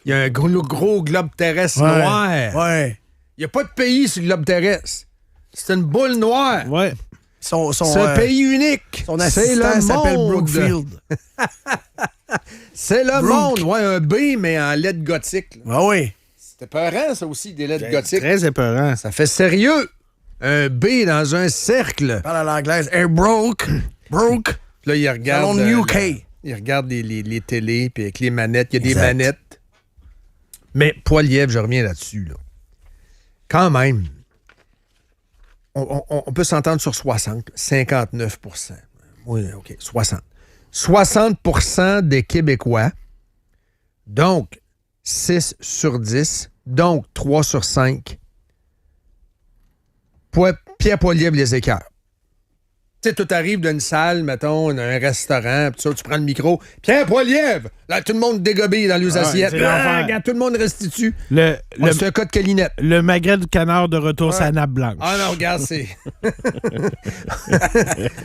Speaker 4: Il y a un gros globe terrestre noir.
Speaker 1: Ouais.
Speaker 4: Il n'y a pas de pays sur le globe terrestre. C'est une boule noire.
Speaker 5: Ouais.
Speaker 4: C'est un pays unique.
Speaker 1: Son assistant s'appelle Brookfield.
Speaker 4: C'est le monde. Ouais, un B, mais en lettres gothiques.
Speaker 1: Ah oui.
Speaker 4: C'était peurant, ça aussi, des lettres gothiques.
Speaker 5: Très épeurant.
Speaker 4: Ça fait sérieux. Un B dans un cercle.
Speaker 1: Parle à l'anglaise. Hey, broke.
Speaker 4: Là, il regarde...
Speaker 1: Salon de UK.
Speaker 4: Il regarde les télés, puis avec les manettes. Il y a des manettes. Mais Poilievre, je reviens là-dessus. Là. Quand même, on peut s'entendre sur 60, 59 %. Oui, OK, 60. 60 % des Québécois, donc 6 sur 10, donc 3 sur 5, Pierre Poilievre les écœure. Tu sais, tout arrive d'une salle, mettons, un restaurant, pis ça, tu prends le micro. Pierre Poilievre! Là, tout le monde dégobille dans les assiettes. Regarde, tout le monde restitue. C'est un cas de câlinette.
Speaker 5: Le magret du canard de retour sur la nappe blanche.
Speaker 4: Ah non, regarde, c'est...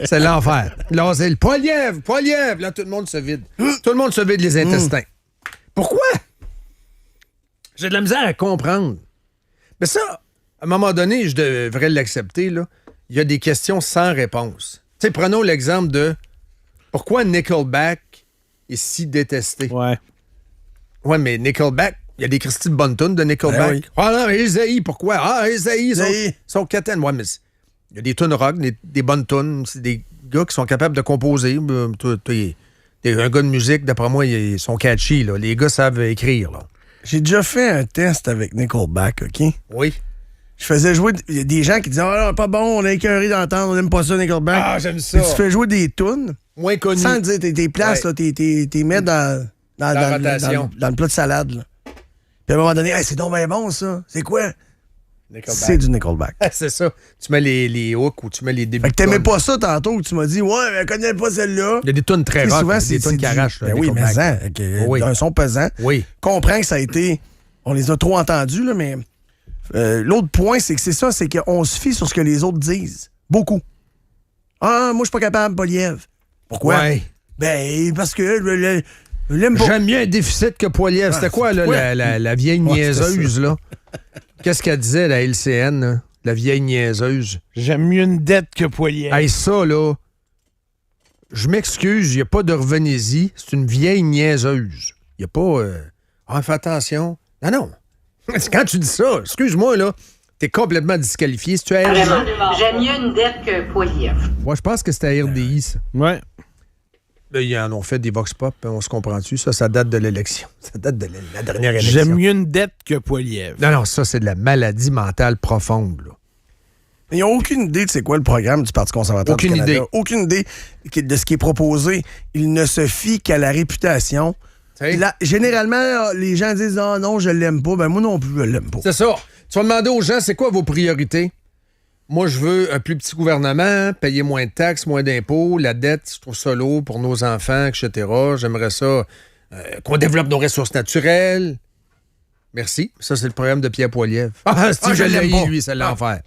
Speaker 4: c'est l'enfer. Là, c'est le Poilievre! Là, tout le monde se vide. Tout le monde se vide les intestins. Pourquoi? J'ai de la misère à comprendre. Mais ça, à un moment donné, je devrais l'accepter, là. Il y a des questions sans réponse. Tu sais, prenons l'exemple de pourquoi Nickelback est si détesté.
Speaker 5: Ouais.
Speaker 4: Ouais, mais Nickelback, il y a des Christy de bonnes tunes de Nickelback. Ben oui. Ah non, mais Isaïe, pourquoi? Ah, Isaïe, sont quétaines. Ouais, mais il y a des tunes rock, des bonnes tunes. C'est des gars qui sont capables de composer. Un gars de musique, d'après moi, ils sont catchy. Là. Les gars savent écrire. Là.
Speaker 1: J'ai déjà fait un test avec Nickelback, OK?
Speaker 4: Oui.
Speaker 1: Je faisais jouer des gens qui disaient « Ah, non, pas bon, on a écœuré d'entendre, on n'aime pas ça, Nickelback. »
Speaker 4: Ah, j'aime ça.
Speaker 1: Puis tu fais jouer des tunes.
Speaker 4: Moins connues.
Speaker 1: Sans dire tes places, là, t'es mets dans le plat de salade. Là. Puis à un moment donné, hey, c'est donc bien bon, ça. C'est quoi?
Speaker 4: Nickelback.
Speaker 1: C'est du Nickelback.
Speaker 4: C'est ça. Tu mets les hooks ou tu mets les débuts.
Speaker 1: Fait que t'aimais pas ça tantôt, que tu m'as dit « Ouais, mais je connais pas celle-là. »
Speaker 4: Il y a des tunes très rock,
Speaker 1: souvent,
Speaker 4: des tunes qui arrachent.
Speaker 1: Ben oui, mais ça, un son pesant.
Speaker 4: Oui.
Speaker 1: Comprends que ça a été... On les a trop entendus, là, mais... l'autre point, c'est que c'est ça, c'est qu'on se fie sur ce que les autres disent. Beaucoup. Ah, moi, je suis pas capable, Poilievre. Pourquoi?
Speaker 4: Ouais.
Speaker 1: Ben, parce que je l'aime pas.
Speaker 4: J'aime mieux un déficit que Poilievre. C'était quoi, là, la vieille niaiseuse, là? Qu'est-ce qu'elle disait, la LCN, là? La vieille niaiseuse.
Speaker 5: J'aime mieux une dette que Poilievre.
Speaker 4: Hey, ça, là, je m'excuse, il n'y a pas de revenez-y. C'est une vieille niaiseuse. Il n'y a pas... fais attention. Non. Quand tu dis ça, excuse-moi, là, t'es complètement disqualifié. Si tu as
Speaker 6: Vraiment, j'aime mieux une dette que Poilievre.
Speaker 4: Moi, je pense que c'était à RDI, ça.
Speaker 5: Ouais.
Speaker 4: Là, ils en ont fait des vox pop, on se comprend-tu? Ça date de l'élection. Ça date de la dernière élection.
Speaker 5: J'aime mieux une dette que Poilievre.
Speaker 4: Non, ça, c'est de la maladie mentale profonde, là.
Speaker 1: Ils n'ont aucune idée de c'est quoi le programme du Parti conservateur du Canada. Aucune idée de ce qui est proposé. Ils ne se fient qu'à la réputation. Là, généralement, les gens disent « Ah non, je l'aime pas. » Ben moi non plus, je l'aime pas.
Speaker 4: C'est ça. Tu vas demander aux gens, c'est quoi vos priorités? Moi, je veux un plus petit gouvernement, payer moins de taxes, moins d'impôts, la dette, je trouve ça lourd pour nos enfants, etc. J'aimerais ça qu'on développe nos ressources naturelles. Merci. Ça, c'est le programme de Pierre Poilievre. Je l'ai
Speaker 1: l'aime pas.
Speaker 4: lui, c'est l'enfer.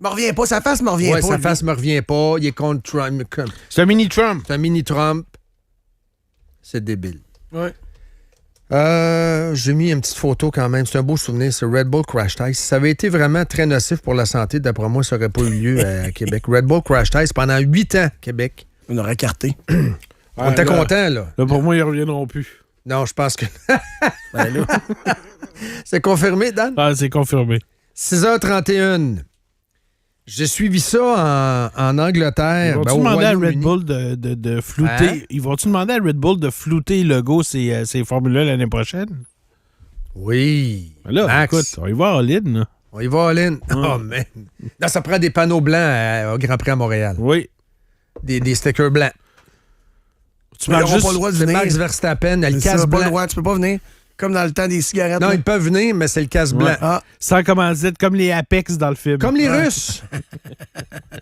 Speaker 1: Me revient pas, sa face me revient
Speaker 4: Ouais,
Speaker 1: pas.
Speaker 4: sa
Speaker 1: lui.
Speaker 4: face me revient pas. Il est contre Trump.
Speaker 5: C'est un mini-Trump.
Speaker 4: C'est un mini-Trump. C'est débile.
Speaker 1: Ouais.
Speaker 4: J'ai mis une petite photo quand même. C'est un beau souvenir. C'est Red Bull Crash Test. Si ça avait été vraiment très nocif pour la santé, d'après moi, ça n'aurait pas eu lieu à Québec. Red Bull Crash Test pendant 8 ans, Québec.
Speaker 1: On aurait carté.
Speaker 4: On était contents, là.
Speaker 5: Là, pour moi, ils reviendront plus.
Speaker 4: Non, je pense que...
Speaker 1: Ben là.
Speaker 4: C'est confirmé, Dan?
Speaker 5: Ah, c'est confirmé.
Speaker 4: 6h31. J'ai suivi ça en Angleterre.
Speaker 5: Ils vont-tu
Speaker 4: au
Speaker 5: demander à
Speaker 4: Royaume-Uni.
Speaker 5: Red Bull de flouter...
Speaker 4: Hein?
Speaker 5: Ils vont-tu demander à Red Bull de flouter le go ces formules-là l'année prochaine?
Speaker 4: Oui.
Speaker 5: Ben là,
Speaker 4: Max,
Speaker 5: écoute, on y va en ligne, là.
Speaker 4: on y va, All-in. Oh, man. Là, ça prend des panneaux blancs au Grand Prix à Montréal.
Speaker 5: Oui.
Speaker 4: Des stickers blancs.
Speaker 5: Tu
Speaker 1: Mais ils
Speaker 5: marques
Speaker 1: n'auront
Speaker 5: juste...
Speaker 1: pas le droit de
Speaker 4: C'est
Speaker 1: venir.
Speaker 4: Max Verstappen, elle le
Speaker 1: C'est ça,
Speaker 4: casse
Speaker 1: pas le
Speaker 4: blanc.
Speaker 1: droit, tu peux pas venir. Comme dans le temps des cigarettes.
Speaker 4: Non,
Speaker 1: là.
Speaker 4: ils peuvent venir, mais c'est le casse blanc.
Speaker 1: Ah,
Speaker 5: Sans commandite, comme les Apex dans le film.
Speaker 4: Comme les Russes.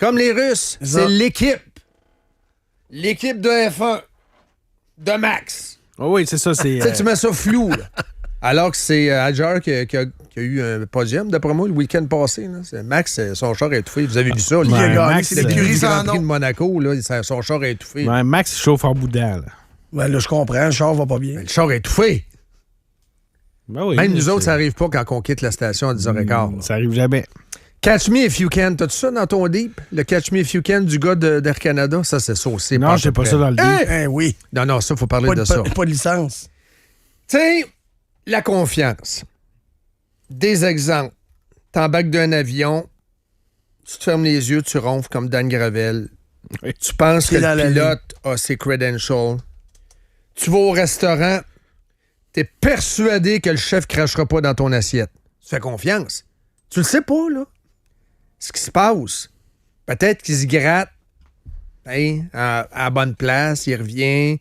Speaker 4: Comme les Russes.
Speaker 1: C'est ça.
Speaker 4: C'est l'équipe. L'équipe de F1. De Max.
Speaker 5: Oh oui, c'est ça, c'est...
Speaker 4: Tu sais, tu mets ça flou, là. Alors que c'est Adjar qui a eu un podium, d'après moi, le week-end passé. Là. C'est Max, son char est étouffé. Vous avez vu ça?
Speaker 1: il a
Speaker 5: Ouais,
Speaker 1: gagné,
Speaker 5: Max,
Speaker 1: c'est
Speaker 5: c'est
Speaker 1: l'écurie
Speaker 4: Le Grand
Speaker 1: sans
Speaker 4: Prix de
Speaker 1: nom.
Speaker 4: Monaco, là, son char est étouffé.
Speaker 5: Ouais, Max il chauffe en boudin, là.
Speaker 1: Ben là, je comprends, le char va pas bien.
Speaker 4: Mais le char est étouffé.
Speaker 5: Ben oui,
Speaker 4: Même nous
Speaker 5: c'est-
Speaker 4: autres, ça n'arrive pas quand on quitte la station à 10h15. là.
Speaker 5: Ça arrive jamais.
Speaker 4: Catch Me If You Can. T'as-tu ça dans ton deep? Le Catch Me If You Can du gars d'Air Canada? Ça, c'est saucé.
Speaker 5: Non, j'ai pas ça dans le deep.
Speaker 1: Eh oui.
Speaker 4: Non, non, ça, faut parler
Speaker 1: Pas
Speaker 4: de
Speaker 1: de,
Speaker 4: ça.
Speaker 1: pas de licence.
Speaker 4: Tu sais, la confiance. Des exemples. T'embarques d'un avion, tu te fermes les yeux, tu ronfles comme Dan Gravel.
Speaker 5: Oui.
Speaker 4: Tu penses que
Speaker 1: C'est dans
Speaker 4: le
Speaker 1: la
Speaker 4: pilote a ses credentials. Tu vas au restaurant, t'es persuadé que le chef crachera pas dans ton assiette. Tu fais confiance. Tu le sais pas, là. Ce qui se passe. Peut-être qu'il se gratte hein, à la bonne place, il revient,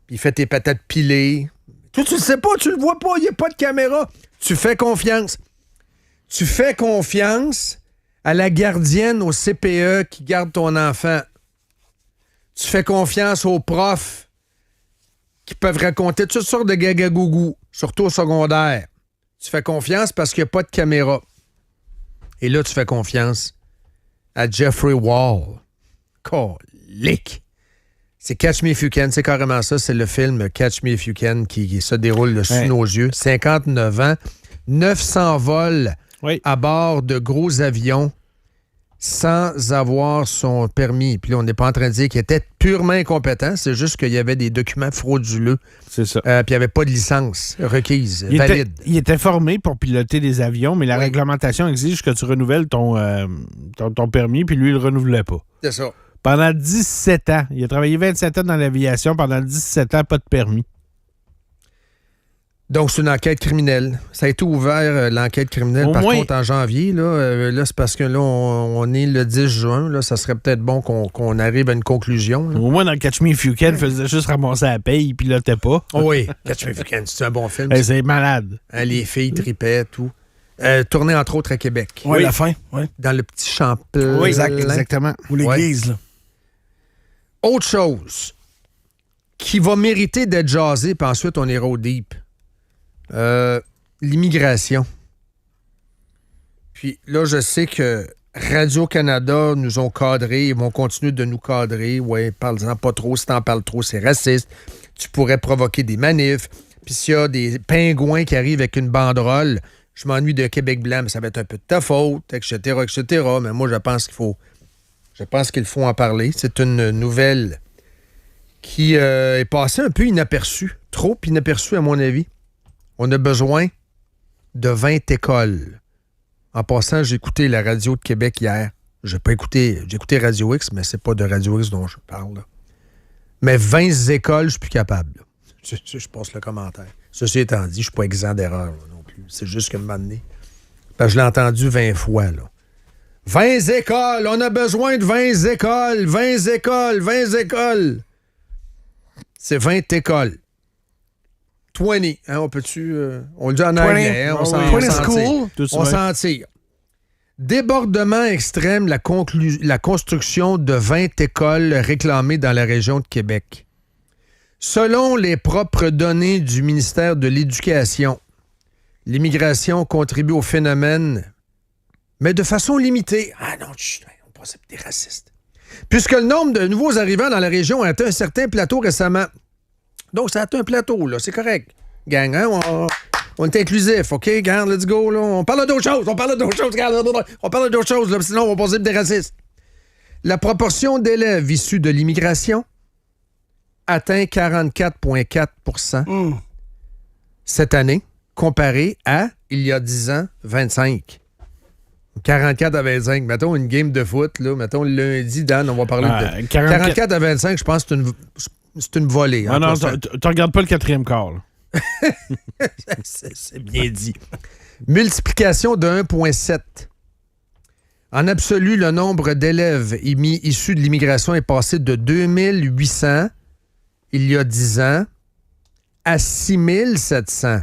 Speaker 4: puis il fait tes patates pilées. Toi, tu le sais pas, tu le vois pas, il n'y a pas de caméra. Tu fais confiance. Tu fais confiance à la gardienne au CPE qui garde ton enfant. Tu fais confiance aux profs qui peuvent raconter toutes sortes de gagagougou, surtout au secondaire. Tu fais confiance parce qu'il n'y a pas de caméra. Et là, tu fais confiance à Jeffrey Wall. Colique! C'est Catch Me If You Can, c'est carrément ça. C'est le film Catch Me If You Can qui se déroule sous nos yeux. 59 ans, 900 vols
Speaker 5: Oui.
Speaker 4: à bord de gros avions sans avoir son permis. Puis là, on n'est pas en train de dire qu'il était purement incompétent. C'est juste qu'il y avait des documents frauduleux.
Speaker 5: C'est ça.
Speaker 4: Puis il n'y avait pas de licence requise,
Speaker 5: Il
Speaker 4: valide.
Speaker 5: il était formé pour piloter des avions, mais la
Speaker 4: Oui.
Speaker 5: réglementation exige que tu renouvelles ton permis, puis lui, il ne le renouvelait pas.
Speaker 4: C'est ça.
Speaker 5: Pendant 17 ans. Il a travaillé 27 ans dans l'aviation. Pendant 17 ans, pas de permis.
Speaker 4: Donc, c'est une enquête criminelle. Ça a été ouvert, l'enquête criminelle,
Speaker 5: Au
Speaker 4: par
Speaker 5: moins-
Speaker 4: contre, en janvier. Là, c'est parce que là, on est le 10 juin. Là, ça serait peut-être bon qu'on arrive à une conclusion. là.
Speaker 5: Au moins, dans Catch Me If You Can, il faisait juste ramasser la paye, il pilotait pas.
Speaker 4: Oh oui, Catch Me If You Can, c'est un bon film.
Speaker 5: Hey, c'est malade.
Speaker 4: Hein, les filles tripaient, tout. Tourné, entre autres, à Québec.
Speaker 1: Ouais,
Speaker 5: Oui.
Speaker 1: la fin. Ouais.
Speaker 4: Dans le petit Champlain.
Speaker 5: Oui, exactement.
Speaker 1: Ou l'église, là.
Speaker 4: Autre chose qui va mériter d'être jasé, puis ensuite on ira au deep. L'immigration. Puis là, je sais que Radio-Canada nous ont cadrés, ils vont continuer de nous cadrer. Ouais, parle-en pas trop, si t'en parles trop, c'est raciste. Tu pourrais provoquer des manifs. Puis s'il y a des pingouins qui arrivent avec une banderole, je m'ennuie de Québec blanc, mais ça va être un peu de ta faute, etc., etc. Mais moi, je pense qu'il faut en parler. C'est une nouvelle qui est passée un peu inaperçue. Trop inaperçue, à mon avis. On a besoin de 20 écoles. En passant, j'ai écouté la radio de Québec hier. J'ai écouté Radio X, mais c'est pas de Radio X dont je parle. Là. Mais 20 écoles, je suis plus capable. Là. Je passe le commentaire. Ceci étant dit, je suis pas exempt d'erreur là, non plus. C'est juste que moment donné, parce que je l'ai entendu 20 fois. Là. 20 écoles! On a besoin de 20 écoles! 20 écoles! 20 écoles! C'est 20 écoles. 20. Hein, on peut-tu... on le dit en anglais. Hein, on s'en
Speaker 1: 20
Speaker 4: tire.
Speaker 1: school.
Speaker 5: Tout
Speaker 4: On
Speaker 5: ça.
Speaker 4: s'en tire. Débordement extrême, la construction de 20 écoles réclamées dans la région de Québec. Selon les propres données du ministère de l'Éducation, l'immigration contribue au phénomène, mais de façon limitée. Ah non, on pense que c'est des racistes. Puisque le nombre de nouveaux arrivants dans la région a atteint un certain plateau récemment. Donc, ça a atteint un plateau, là, c'est correct. Gang, hein? On est inclusif, OK? Regarde, let's go, là. On parle d'autres choses, regarde, on parle d'autres choses, là, sinon on va passer pour des racistes. La proportion d'élèves issus de l'immigration atteint 44,4 cette année, comparé à, il y a 10 ans, 25. 44 à 25. Mettons une game de foot, là. Mettons le lundi, Dan, on va parler de... 44 à 25, je pense que c'est une volée.
Speaker 5: Ah non, tu regardes pas le quatrième quart, là.
Speaker 4: C'est bien dit. Multiplication de 1,7. En absolu, le nombre d'élèves issus de l'immigration est passé de 2800 il y a 10 ans à 6700.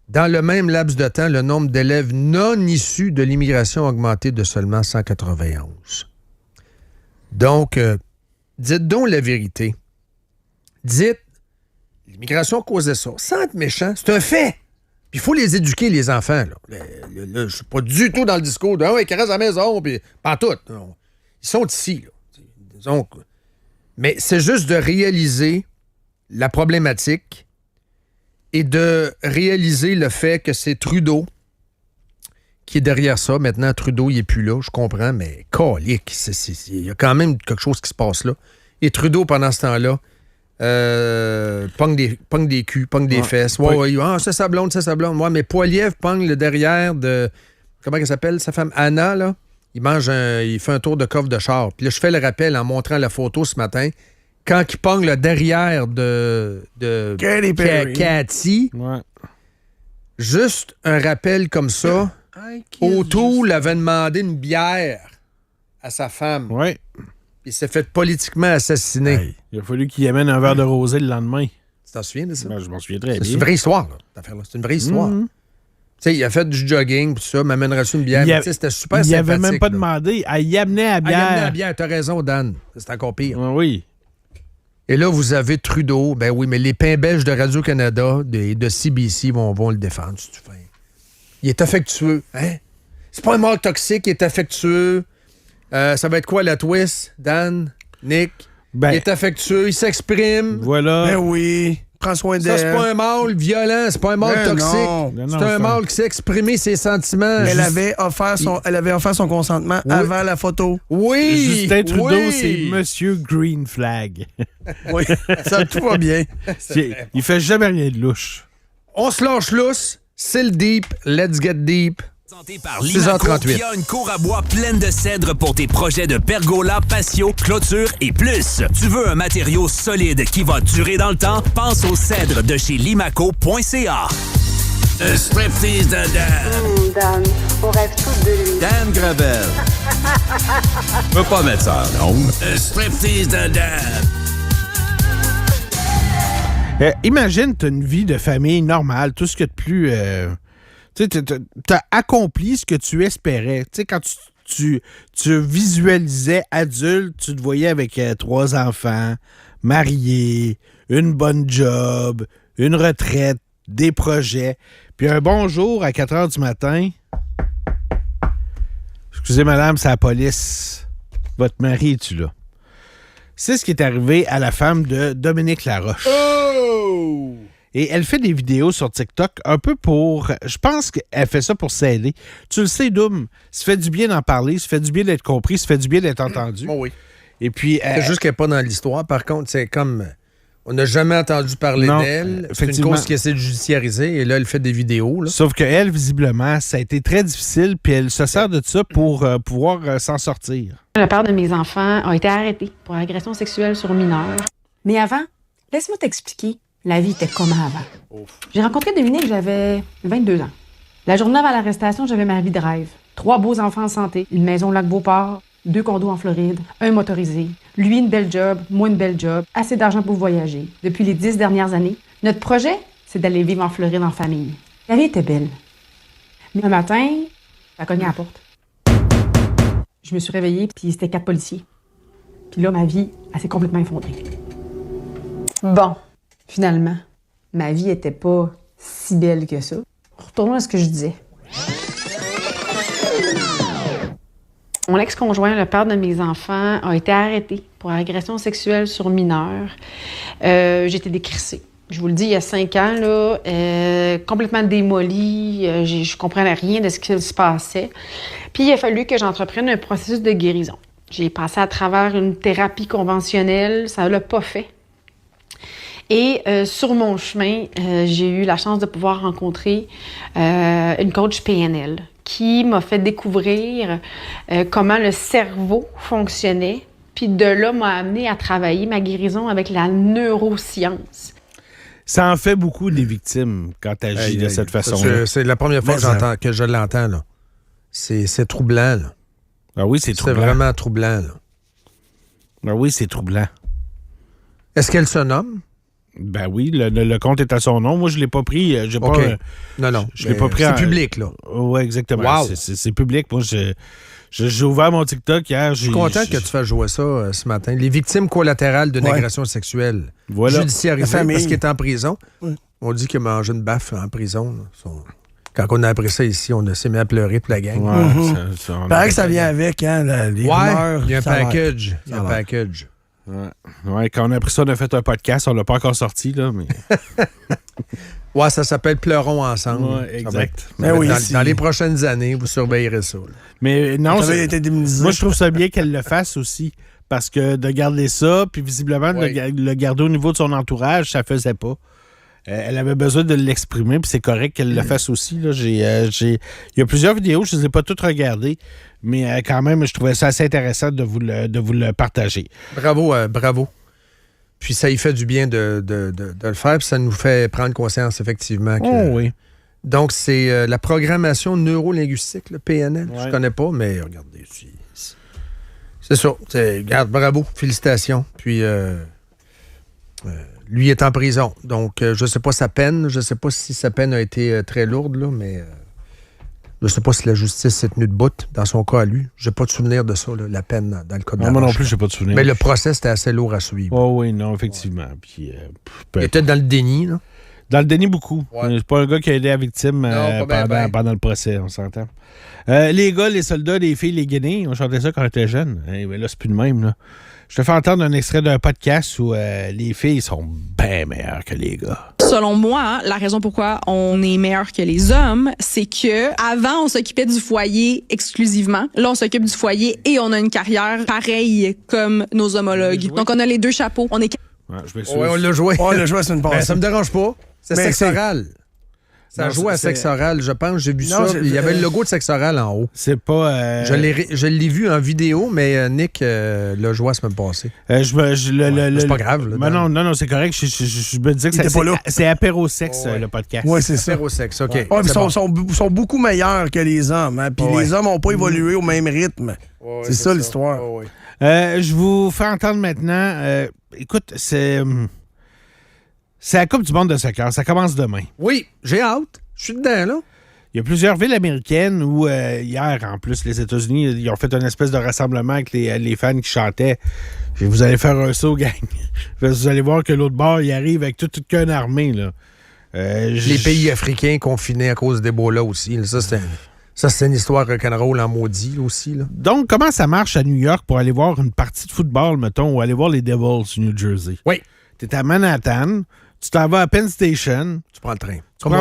Speaker 4: Dans le même laps de temps, le nombre d'élèves non issus de l'immigration a augmenté de seulement 191. Donc, dites donc la vérité. Dites, l'immigration causait ça. Sans être méchant, c'est un fait. Puis il faut les éduquer, les enfants. Je ne suis pas du tout dans le discours de « Ah ouais, qu'ils restent à la maison », puis pas tout. Non. Ils sont ici. Là. Donc, mais c'est juste de réaliser la problématique et de réaliser le fait que c'est Trudeau qui est derrière ça. Maintenant, Trudeau, il n'est plus là, je comprends, mais calique, il y a quand même quelque chose qui se passe là. Et Trudeau, pendant ce temps-là, pogne des culs, pogne des fesses. C'est sa blonde. Ouais, mais Poiliev pogne le derrière de... Comment elle s'appelle, sa femme? Anna, là. Il fait un tour de coffre de char. Puis là, je fais le rappel en montrant la photo ce matin. Quand il pogne le derrière de Cathy,
Speaker 5: ouais.
Speaker 4: Juste un rappel comme ça, O'Toole avait demandé une bière à sa femme.
Speaker 5: Ouais.
Speaker 4: Il s'est fait politiquement assassiner.
Speaker 5: Hey, il a fallu qu'il amène un verre de rosé le lendemain.
Speaker 4: Tu t'en souviens de ça?
Speaker 5: Ben, je m'en souviens très bien.
Speaker 4: C'est une vraie histoire, là, cette affaire-là. C'est une vraie histoire. Tu sais, il a fait du jogging, tout ça, m'amènerait-tu une bière? C'était super sympathique.
Speaker 5: Il avait même pas demandé. Il amenait à bière.
Speaker 4: Il amenait à bière, t'as raison, Dan. C'est encore pire.
Speaker 5: Oui.
Speaker 4: Et là, vous avez Trudeau. Ben oui, mais les pains belges de Radio-Canada et de CBC vont le défendre. Il est affectueux. Hein? C'est pas un mort toxique, il est affectueux. Ça va être quoi la twist, Dan, Nick? Ben, il est affectueux, il s'exprime.
Speaker 5: Voilà.
Speaker 1: Ben oui. Prends soin d'elle.
Speaker 4: Ça, c'est pas un mâle violent, c'est pas un mâle toxique. C'est un mâle qui sait exprimer ses sentiments.
Speaker 1: Elle avait offert son consentement avant la photo.
Speaker 4: Oui!
Speaker 5: Justin Trudeau, c'est Monsieur Green Flag.
Speaker 1: Oui, ça tout va bien.
Speaker 5: Il fait jamais rien de louche.
Speaker 4: On se lâche lousse, c'est le deep, let's get deep.
Speaker 7: Présenté par Limaco, qui a une cour à bois pleine de cèdres pour tes projets de pergola, patio, clôture et plus. Tu veux un matériau solide qui va durer dans le temps? Pense aux cèdres de chez limaco.ca. Un striptease de Dan.
Speaker 6: Dan, on rêve tous de lui.
Speaker 7: Dan Gravel. Peux pas mettre ça, non? Un striptease de Dan.
Speaker 5: Imagine, t'as une vie de famille normale, tout ce que de plus... Tu as accompli ce que tu espérais. Tu sais, quand tu visualisais adulte, tu te voyais avec 3 enfants, marié, une bonne job, une retraite, des projets. Puis un bon jour, à 4 heures du matin, excusez madame, c'est la police. Votre mari, es-tu là? C'est ce qui est arrivé à la femme de Dominique Laroche.
Speaker 4: Oh!
Speaker 5: Et elle fait des vidéos sur TikTok un peu pour... Je pense qu'elle fait ça pour s'aider. Tu le sais, Doom, ça fait du bien d'en parler, ça fait du bien d'être compris, ça fait du bien d'être entendu.
Speaker 4: Oh oui.
Speaker 5: Et puis...
Speaker 4: C'est juste qu'elle n'est pas dans l'histoire. Par contre, c'est comme... On n'a jamais entendu parler d'elle. C'est une cause qui essaie de judiciariser. Et là, elle fait des vidéos. Là.
Speaker 5: Sauf qu'elle, visiblement, ça a été très difficile. Puis elle se sert de ça pour pouvoir s'en sortir.
Speaker 8: Le père de mes enfants a été arrêté pour agression sexuelle sur mineur. Mais avant, laisse-moi t'expliquer. La vie était comme avant. J'ai rencontré Dominique, j'avais 22 ans. La journée avant l'arrestation, j'avais ma vie de rêve. 3 beaux enfants en santé, une maison au Lac-Beauport, 2 condos en Floride, un motorisé. Lui, une belle job, moi, une belle job, assez d'argent pour voyager. Depuis les 10 dernières années, notre projet, c'est d'aller vivre en Floride en famille. La vie était belle. Mais un matin, Ça a cogné à la porte. Je me suis réveillée, puis c'était 4 policiers. Puis là, ma vie, elle s'est complètement effondrée. Bon, finalement, ma vie était pas si belle que ça. Retournons à ce que je disais. Mon ex-conjoint, le père de mes enfants, a été arrêté pour agression sexuelle sur mineur. J'ai été décrissée. Je vous le dis, il y a 5 ans, là, complètement démolie. Je comprenais rien de ce qui se passait. Puis il a fallu que j'entreprenne un processus de guérison. J'ai passé à travers une thérapie conventionnelle. Ça ne l'a pas fait. Et sur mon chemin, j'ai eu la chance de pouvoir rencontrer une coach PNL qui m'a fait découvrir comment le cerveau fonctionnait. Puis de là, m'a amené à travailler ma guérison avec la neuroscience.
Speaker 5: Ça en fait beaucoup des victimes quand tu agis de cette façon-là.
Speaker 4: C'est la première fois que je l'entends. Là. C'est troublant. Là.
Speaker 5: Ah oui, c'est troublant.
Speaker 4: C'est vraiment troublant. Là.
Speaker 5: Ah oui, c'est troublant.
Speaker 4: Est-ce qu'elle se nomme?
Speaker 5: Ben oui, le compte est à son nom. Moi, je ne l'ai pas pris. J'ai pas,
Speaker 4: non.
Speaker 5: Je l'ai pas pris
Speaker 4: c'est public, là.
Speaker 5: Oui, exactement.
Speaker 4: Wow.
Speaker 5: C'est public. Moi, j'ai ouvert mon TikTok hier.
Speaker 4: Je suis content que tu fasses jouer ça ce matin. Les victimes collatérales d'une agression sexuelle judiciarisée parce qu'il est en prison. Oui. On dit qu'il a mangé une baffe en prison. Quand on a appris ça ici, on s'est mis à pleurer toute la gang.
Speaker 1: Paraît que ça vient avec, hein, les rumeurs.
Speaker 4: Il y a un package.
Speaker 5: Ouais, quand on a appris ça, on a fait un podcast. On l'a pas encore sorti, là, mais...
Speaker 4: Ouais, ça s'appelle Pleurons ensemble.
Speaker 5: Ouais, exact.
Speaker 4: Dans les prochaines années, vous surveillerez ça. Là.
Speaker 5: Mais non,
Speaker 1: moi,
Speaker 5: je trouve ça bien qu'elle le fasse aussi. Parce que de garder ça, puis visiblement, de le garder au niveau de son entourage, ça faisait pas. Elle avait besoin de l'exprimer, puis c'est correct qu'elle le fasse aussi. Là. Il y a plusieurs vidéos, je ne les ai pas toutes regardées, mais quand même, je trouvais ça assez intéressant de vous le partager.
Speaker 4: Bravo. Puis ça y fait du bien de le faire, puis ça nous fait prendre conscience, effectivement.
Speaker 5: Oui.
Speaker 4: Donc, c'est la programmation neurolinguistique, le PNL.
Speaker 5: Ouais.
Speaker 4: Je ne connais pas, mais regardez, c'est ça. Regarde, bravo, félicitations. Puis... lui est en prison, donc je ne sais pas sa peine. Je ne sais pas si sa peine a été très lourde, là, mais je ne sais pas si la justice s'est tenue debout dans son cas à lui. Je n'ai pas de souvenir de ça, là, la peine dans le cas de la
Speaker 5: moi non plus, je n'ai pas de souvenir.
Speaker 4: Mais le procès, c'était assez lourd à suivre.
Speaker 5: Oh oui, non, effectivement. Puis,
Speaker 4: il était dans le déni, là.
Speaker 5: Dans le déni, beaucoup. Ouais. C'est pas un gars qui a aidé la victime pendant le procès, on s'entend. Les gars, les soldats, les filles, les guinées, on chantait ça quand on était jeunes. Mais là, c'est plus le même, là. Je te fais entendre un extrait d'un podcast où les filles sont bien meilleures que les gars.
Speaker 9: Selon moi, la raison pourquoi on est meilleur que les hommes, c'est que avant on s'occupait du foyer exclusivement. Là, on s'occupe du foyer et on a une carrière pareille comme nos homologues. Donc, on a les deux chapeaux. On est...
Speaker 4: on l'a joué.
Speaker 1: On l'a joué, c'est une passe.
Speaker 4: Ça me dérange pas. C'est sexe oral. Ça joue à sexe oral, je pense. J'ai vu ça. Il y avait le logo de sexe oral en haut.
Speaker 5: C'est pas...
Speaker 4: Je l'ai vu en vidéo, mais Nick l'a joué à semaine passée. C'est pas grave. Là,
Speaker 5: non, c'est correct. Je me disais que c'est apéro-sexe, le podcast.
Speaker 1: Oui, c'est ça.
Speaker 4: Apéro-sexe, OK.
Speaker 1: Ouais, ils sont beaucoup meilleurs que les hommes. Hein? Puis les hommes n'ont pas évolué au même rythme. C'est ça l'histoire.
Speaker 5: Je vous fais entendre maintenant... écoute, c'est la Coupe du monde de soccer. Ça commence demain.
Speaker 4: Oui, j'ai hâte. Je suis dedans, là.
Speaker 5: Il y a plusieurs villes américaines où, hier, en plus, les États-Unis, ils ont fait une espèce de rassemblement avec les fans qui chantaient. Vous allez faire un saut, gang. Vous allez voir que l'autre bord, il arrive avec toute qu'une armée, là.
Speaker 4: Les pays africains confinés à cause d'Ebola aussi. Là. Ça, c'est une histoire rock'n'roll en maudit, là, aussi. Là.
Speaker 5: Donc, comment ça marche à New York pour aller voir une partie de football, mettons, ou aller voir les Devils du New Jersey?
Speaker 4: Oui.
Speaker 5: T'es à Manhattan. Tu t'en vas à Penn Station.
Speaker 4: Tu prends le train.
Speaker 5: Comme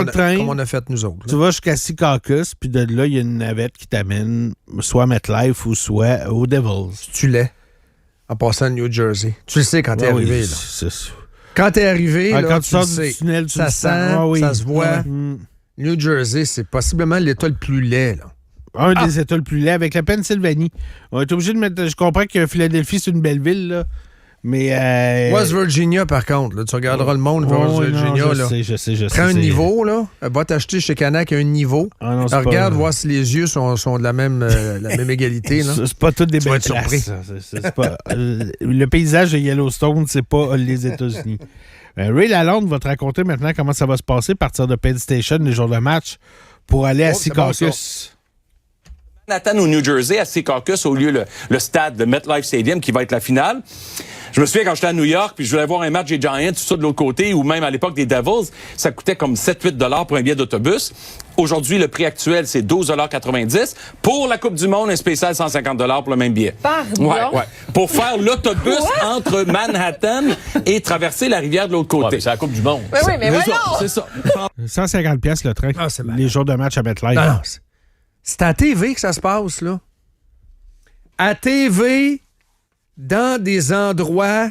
Speaker 4: on a fait nous autres. Là.
Speaker 5: Tu vas jusqu'à Secaucus, puis de là, il y a une navette qui t'amène soit à MetLife ou soit aux Devils.
Speaker 4: Tu l'es, en passant à New Jersey. Tu le sais quand t'es arrivé. Là.
Speaker 5: C'est ça.
Speaker 4: Quand t'es arrivé, là,
Speaker 5: quand tu sors
Speaker 4: sais.
Speaker 5: Du tunnel,
Speaker 4: ça sent, ça se voit. New Jersey, c'est possiblement l'État le plus laid. Là.
Speaker 5: Un des États le plus laid, avec la Pennsylvanie. On est obligé de mettre... Je comprends que Philadelphie, c'est une belle ville, là. Mais
Speaker 4: West Virginia, par contre, là, tu regarderas le monde, West Virginia.
Speaker 5: Je sais.
Speaker 4: Prends un niveau, là. Va t'acheter chez Canac un niveau. Regarde, voir si les yeux sont de la même égalité. Là.
Speaker 5: C'est pas toutes des
Speaker 4: belles places.
Speaker 5: C'est pas, le paysage de Yellowstone, c'est pas les États-Unis. Ray Lalonde va te raconter maintenant comment ça va se passer à partir de Penn Station les jours de match pour aller à Secaucus.
Speaker 10: Manhattan au New Jersey, à Secaucus, au lieu le stade de MetLife Stadium, qui va être la finale. Je me souviens quand j'étais à New York, puis je voulais voir un match des Giants, tout ça de l'autre côté, ou même à l'époque des Devils, ça coûtait comme 7-8 $ pour un billet d'autobus. Aujourd'hui, le prix actuel, c'est 12,90 $. Pour la Coupe du Monde, un spécial 150 $ pour le même billet.
Speaker 9: Pardon?
Speaker 10: Ouais. Pour faire l'autobus entre Manhattan et traverser la rivière de l'autre côté.
Speaker 11: C'est la Coupe du Monde.
Speaker 9: Oui, mais voilà!
Speaker 10: C'est ça.
Speaker 5: 150 pièces le train.
Speaker 4: Ah, c'est malade.
Speaker 5: Les jours de match à MetLife.
Speaker 4: Non, c'est à TV que ça se passe, là. À TV, dans des endroits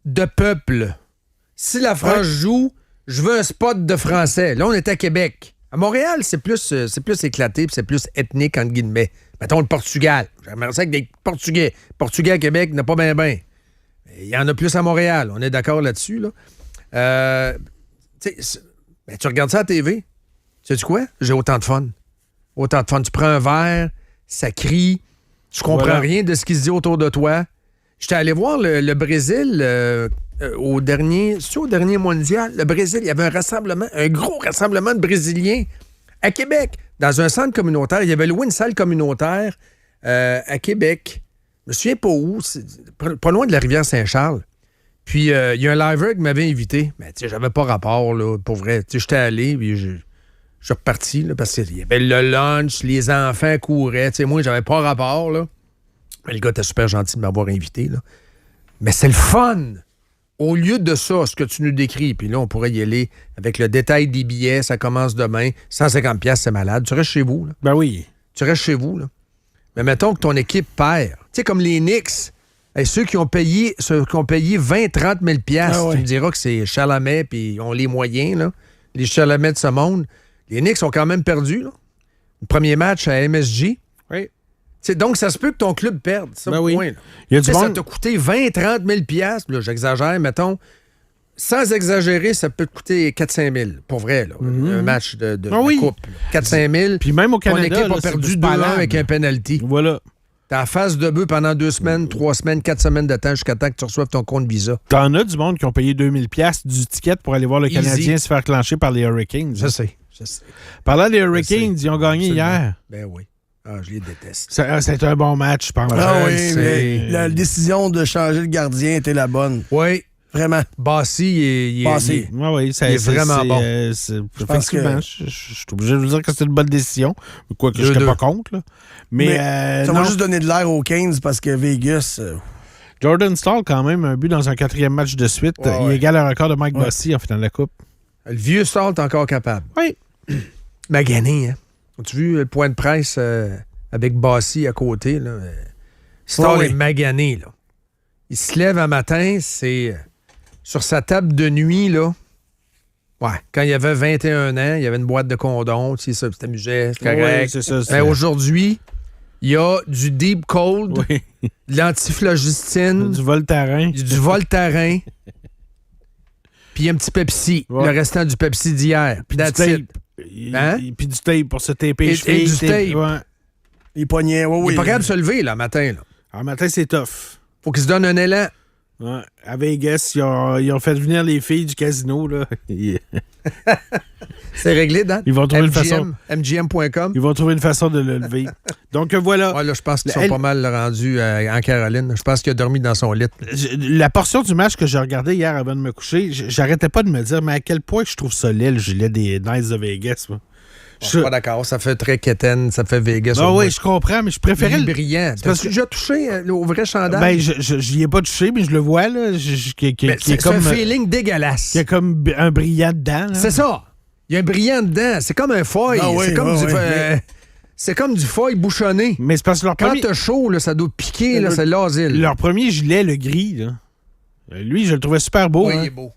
Speaker 4: de peuple. Si la France joue, je veux un spot de français. Là, on est à Québec. À Montréal, c'est plus éclaté, puis c'est plus ethnique, entre guillemets. Mettons le Portugal. J'aimerais ça que des Portugais. Portugais à Québec, n'a pas bien. Il y en a plus à Montréal. On est d'accord là-dessus, là. Tu regardes ça à TV. Sais-tu quoi? J'ai autant de fun. Autant de fun. Tu prends un verre, ça crie, tu comprends rien de ce qui se dit autour de toi. J'étais allé voir le Brésil au dernier mondial. Le Brésil, il y avait un gros rassemblement de Brésiliens à Québec, dans un centre communautaire. Il y avait loué une salle communautaire à Québec. Je me souviens pas où, pas loin de la rivière Saint-Charles. Puis il y a un liver qui m'avait invité. Mais tu sais, j'avais pas rapport, là, pour vrai. Tu sais, j'étais allé, puis je suis reparti, là, parce qu'il y avait le lunch, les enfants couraient. Tu sais, moi, j'avais pas rapport, là. Mais le gars était super gentil de m'avoir invité, là. Mais c'est le fun! Au lieu de ça, ce que tu nous décris, puis là, on pourrait y aller avec le détail des billets, ça commence demain, 150 $, c'est malade. Tu restes chez vous, là.
Speaker 5: Ben oui.
Speaker 4: Tu restes chez vous, là. Mais mettons que ton équipe perd. Tu sais, comme les Knicks, ceux qui ont payé 20-30 000 $, tu me diras que c'est Chalamet, puis ils ont les moyens, là. Les Chalamets de ce monde. Les Knicks ont quand même perdu, là. Le premier match à MSG.
Speaker 5: Oui.
Speaker 4: T'sais, donc, ça se peut que ton club perde. Ça,
Speaker 5: ben oui.
Speaker 4: Point,
Speaker 5: il y a du
Speaker 4: Ça
Speaker 5: monde...
Speaker 4: t'a coûté 20-30 000 $. Là, j'exagère, mettons. Sans exagérer, ça peut te coûter 4-5 000, pour vrai. Là, un match de coupe. 4-5 000.
Speaker 5: Puis même au Canada,
Speaker 4: ton équipe a perdu 2-1 avec un penalty.
Speaker 5: Voilà.
Speaker 4: T'as la face de bœuf pendant 2 semaines, 3 semaines, 4 semaines de temps jusqu'à temps que tu reçoives ton compte Visa.
Speaker 5: T'en as du monde qui ont payé 2000 $ du ticket pour aller voir le Canadien se faire clencher par les Hurricanes.
Speaker 4: Je sais.
Speaker 5: Parlant des Hurricanes, ils ont gagné hier.
Speaker 4: Ben oui. Ah, je les déteste.
Speaker 5: C'est un bon match, je pense.
Speaker 1: Ah oui, mais la décision de changer le gardien était la bonne.
Speaker 4: Oui.
Speaker 1: Vraiment.
Speaker 4: Bassi, il est vraiment bon.
Speaker 5: Effectivement, je suis obligé de vous dire que c'est une bonne décision. Quoique je n'étais pas contre. Là. Mais
Speaker 1: ça va juste donner de l'air aux Kings parce que Vegas...
Speaker 5: Jordan Staal, quand même, un but dans un 4e match de suite. Il égale le record de Mike Bossy en finale de la Coupe.
Speaker 4: Le vieux Staal est encore capable.
Speaker 5: Oui.
Speaker 4: Magané, hein? As-tu vu le point de presse avec Bossy à côté? Là? Staal est magané, là. Il se lève un matin, c'est sur sa table de nuit, là. Ouais, quand il avait 21 ans, il y avait une boîte de condoms, tu sais, ça, c'est amusant, c'est correct.
Speaker 5: Oui, c'est ça.
Speaker 4: Mais aujourd'hui, il y a du Deep Cold, de l'antiflogistine,
Speaker 5: du Voltaren.
Speaker 4: Du Voltaren, puis un petit Pepsi, le restant du Pepsi d'hier.
Speaker 5: Puis du tape. Puis du tape pour se taper.
Speaker 4: Et du tape.
Speaker 5: Ouais.
Speaker 1: Les poignets, oui.
Speaker 4: Il n'est pas capable de se lever, là, matin. Là.
Speaker 5: Alors, matin, c'est tough.
Speaker 4: Faut qu'il se donne un élan.
Speaker 5: Ouais. À Vegas, ils ont fait venir les filles du casino. Là.
Speaker 4: C'est réglé, Dan?
Speaker 5: Ils vont trouver une façon.
Speaker 4: MGM.com.
Speaker 5: Ils vont trouver une façon de le lever. Donc voilà.
Speaker 4: Ouais, là, je pense qu'ils sont pas mal rendus en Caroline. Je pense qu'il a dormi dans son lit.
Speaker 5: La portion du match que j'ai regardé hier avant de me coucher, j'arrêtais pas de me dire, mais à quel point je trouve ça laid, le gilet des Knights de Vegas. Moi.
Speaker 4: Je suis pas d'accord. Ça fait très quétaine, ça fait Vegas.
Speaker 5: Ah oui, je comprends, mais je préférais...
Speaker 4: brillant. Parce que j'ai touché au vrai chandail.
Speaker 5: Ben, je n'y ai pas touché, mais je le vois, là.
Speaker 4: C'est comme un feeling dégueulasse.
Speaker 5: Il y a comme un brillant dedans. Là.
Speaker 4: C'est ça. Il y a un brillant dedans. C'est comme un foil.
Speaker 1: Ah oui,
Speaker 4: c'est comme c'est comme du foil bouchonné.
Speaker 5: Mais c'est parce que
Speaker 4: quand t'as chaud, là, ça doit piquer, là, c'est l'asile.
Speaker 5: Leur premier gilet, le gris, là. Lui, je le trouvais super beau.
Speaker 4: Oui,
Speaker 5: hein.
Speaker 4: il est beau.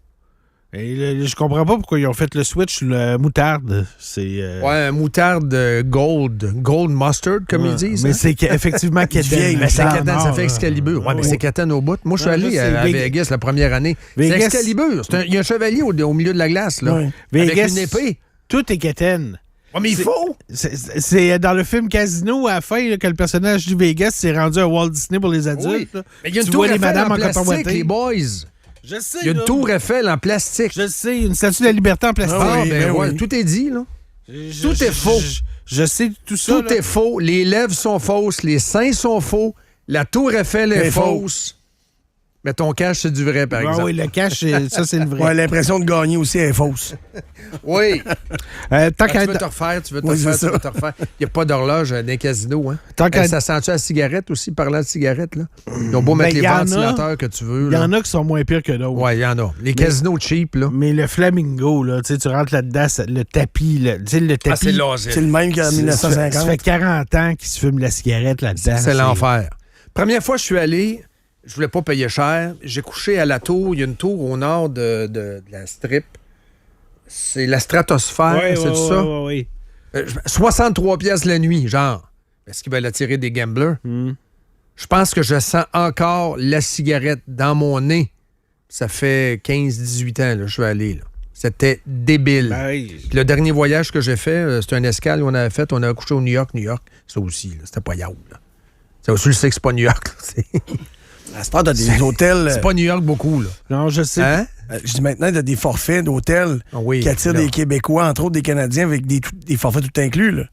Speaker 5: Et je comprends pas pourquoi ils ont fait le switch sur le moutarde. C'est
Speaker 4: ouais, un moutarde gold mustard, comme ils disent.
Speaker 5: Mais c'est effectivement quétaine.
Speaker 4: Mais c'est quétaine, ça fait Excalibur. Ouais, mais c'est quétaine au bout. Moi, je suis allé à Vegas la première année. C'est Excalibur. Il y a un chevalier au milieu de la glace, là.
Speaker 5: Vegas,
Speaker 4: avec une épée.
Speaker 5: Tout est quétaine.
Speaker 4: Ouais, mais il faut!
Speaker 5: C'est dans le film Casino, à la fin, là, que le personnage du Vegas s'est rendu à Walt Disney pour les adultes.
Speaker 4: Oui. Mais il y a une tour Eiffel en plastique, les boys.
Speaker 5: Je sais.
Speaker 4: Il y a une tour Eiffel en plastique.
Speaker 5: Je sais, une statue de la liberté en plastique.
Speaker 4: Ah, ben ouais, tout est dit, là. Tout est faux.
Speaker 5: Je sais tout ça.
Speaker 4: Tout est faux. Les lèvres sont fausses, les seins sont faux, la tour Eiffel est fausse. Mais ton cash, c'est du vrai, par exemple.
Speaker 5: Oui, le cash, ça, c'est le vrai.
Speaker 1: Ouais, l'impression de gagner aussi est fausse.
Speaker 4: Oui.
Speaker 5: Tant
Speaker 4: tu veux te refaire. Il n'y a pas d'horloge dans les casinos. Hein? Ça sent-tu la cigarette aussi, parlant de cigarette? Là? Ils ont beau mettre les ventilateurs que tu veux.
Speaker 5: Il y en a qui sont moins pires que d'autres.
Speaker 4: Oui, il y en a. Les casinos cheap, là.
Speaker 5: Mais le Flamingo, là, tu rentres là-dedans, le tapis, le tapis.
Speaker 1: C'est le même qu'en 1950.
Speaker 5: Ça fait 40 ans qu'ils se fument la cigarette là-dedans.
Speaker 4: C'est l'enfer. Première fois que je suis allé, je voulais pas payer cher. J'ai couché à la tour. Il y a une tour au nord de la Strip. C'est la stratosphère, c'est ça?
Speaker 5: Oui.
Speaker 4: 63 piastres la nuit, genre. Est-ce qu'ils veulent attirer des gamblers? Je pense que je sens encore la cigarette dans mon nez. Ça fait 15-18 ans que je suis allé. Là. C'était débile. Le dernier voyage que j'ai fait, c'était un escale qu'on avait fait. On a couché au New York. Ça aussi, là, c'était pas yaourt. Ça aussi, je sais que c'est pas New York.
Speaker 1: À ce temps, t'as des hôtels...
Speaker 4: C'est pas New York beaucoup, là.
Speaker 5: Non, je sais.
Speaker 1: Hein? Je dis maintenant, t'as des forfaits d'hôtels qui attirent des Québécois, entre autres des Canadiens, avec des forfaits tout inclus, là.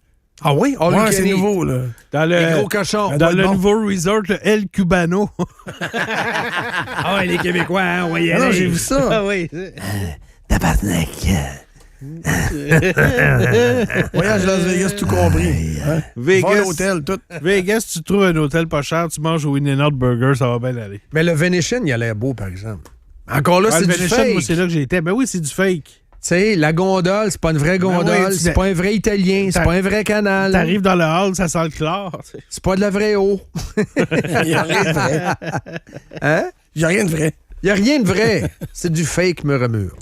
Speaker 4: Ah oui?
Speaker 1: C'est nouveau, là.
Speaker 4: Les gros cochons.
Speaker 5: Dans le nouveau resort, le El Cubano.
Speaker 4: Ah ouais, les Québécois, hein? On va y aller.
Speaker 1: Non, j'ai vu ça.
Speaker 5: Ah oui.
Speaker 1: Tabarnak. Voyage Las Vegas, tout compris. Hein?
Speaker 5: Vegas,
Speaker 1: l'hôtel, tout.
Speaker 5: Vegas, tu trouves un hôtel pas cher, tu manges au In-N-Out Burger, ça va bien aller.
Speaker 4: Mais le Venetian, il a l'air beau, par exemple. Encore là, c'est du fake.
Speaker 5: Moi, c'est là que j'ai été. Ben oui, c'est du fake.
Speaker 4: Tu sais, la gondole, c'est pas une vraie gondole, c'est pas un vrai italien, c'est pas un vrai canal.
Speaker 5: T'arrives dans le hall, ça sent le chlore.
Speaker 4: C'est pas de la vraie eau.
Speaker 1: Il n'y a rien de vrai.
Speaker 4: Hein?
Speaker 1: Il n'y a rien de vrai.
Speaker 4: Il n'y a rien de vrai. C'est du fake mur à mur.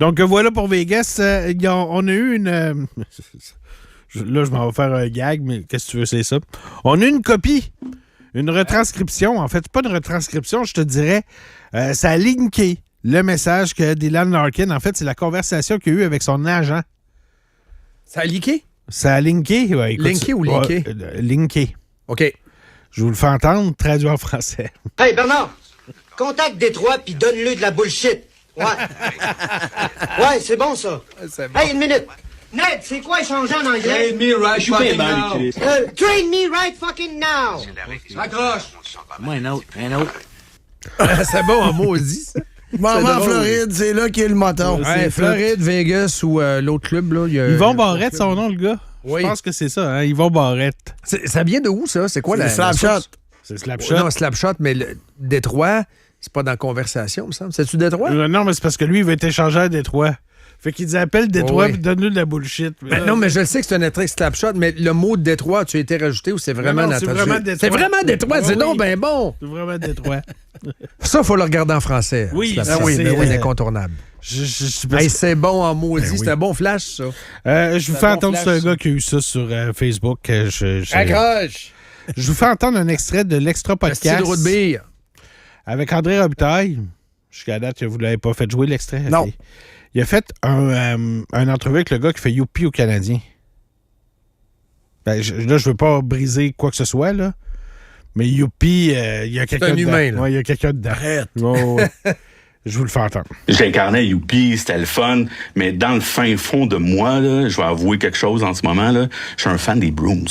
Speaker 5: Donc voilà pour Vegas. On a eu une... là, je m'en vais faire un gag, mais qu'est-ce que tu veux, c'est ça. On a une copie, une retranscription. En fait, pas une retranscription, je te dirais. Ça a linké le message que Dylan Larkin, en fait, c'est la conversation qu'il a eue avec son agent.
Speaker 4: Ça a linké?
Speaker 5: Ça a linké, ouais. Écoute,
Speaker 4: linké ou linké?
Speaker 5: Linké.
Speaker 4: OK.
Speaker 5: Je vous le fais entendre, traduit en français.
Speaker 11: Hey, Bernard, contacte Détroit puis donne-lui de la bullshit. Ouais. Ouais, c'est bon, ça.
Speaker 4: Bon.
Speaker 11: Hey, une minute. Ned, c'est quoi échanger en anglais?
Speaker 12: Train me right fucking now.
Speaker 11: Train me right fucking now.
Speaker 12: Raccroche.
Speaker 2: Moi, un autre.
Speaker 4: C'est bon en maudit, ça.
Speaker 1: Maman en Floride, c'est là qu'il y a le moton.
Speaker 4: Ouais, Floride, Vegas ou l'autre club, là.
Speaker 5: Yvon Barrette, son nom, le gars.
Speaker 4: Oui.
Speaker 5: Je pense que c'est ça, hein? Yvon Barrette.
Speaker 4: Ça vient de où, ça? C'est quoi la
Speaker 1: Slapshot?
Speaker 5: C'est Slapshot.
Speaker 4: Non, Slapshot, mais Détroit, c'est pas dans la conversation, me semble. C'est-tu Détroit?
Speaker 5: Non, mais c'est parce que lui, il veut être échangé à Détroit. Fait qu'il dit appelle Détroit et donne-lui de la bullshit.
Speaker 4: Non, mais je sais que c'est un attrect Slapshot, mais le mot de Détroit, tu as été rajouté ou c'est vraiment
Speaker 5: c'est vraiment Détroit.
Speaker 4: C'est vraiment Détroit, c'est non, ben bon.
Speaker 5: C'est vraiment Détroit.
Speaker 4: Ça, il faut le regarder en français.
Speaker 5: Oui,
Speaker 4: c'est incontournable.
Speaker 5: Hey,
Speaker 4: c'est bon en maudit, c'est un bon flash, ça.
Speaker 5: Je vous fais entendre ce gars qui a eu ça sur Facebook.
Speaker 4: Accroche!
Speaker 5: Je vous fais entendre un extrait de l'extra podcast.
Speaker 4: De bière.
Speaker 5: Avec André Robitaille. Jusqu'à date, vous ne l'avez pas fait jouer l'extrait?
Speaker 1: Non.
Speaker 5: Okay. Il a fait un entrevue avec le gars qui fait Youpi au Canadien. Ben, là, je veux pas briser quoi que ce soit, là. Mais Youpi, il y a quelqu'un dedans.
Speaker 4: Humain, là.
Speaker 5: Ouais, il y a quelqu'un dedans.
Speaker 1: Arrête.
Speaker 5: Oh, je vous le fais entendre.
Speaker 13: J'incarnais Youpi, c'était le fun, mais dans le fin fond de moi, là, je vais avouer quelque chose en ce moment, là, je suis un fan des Bruins.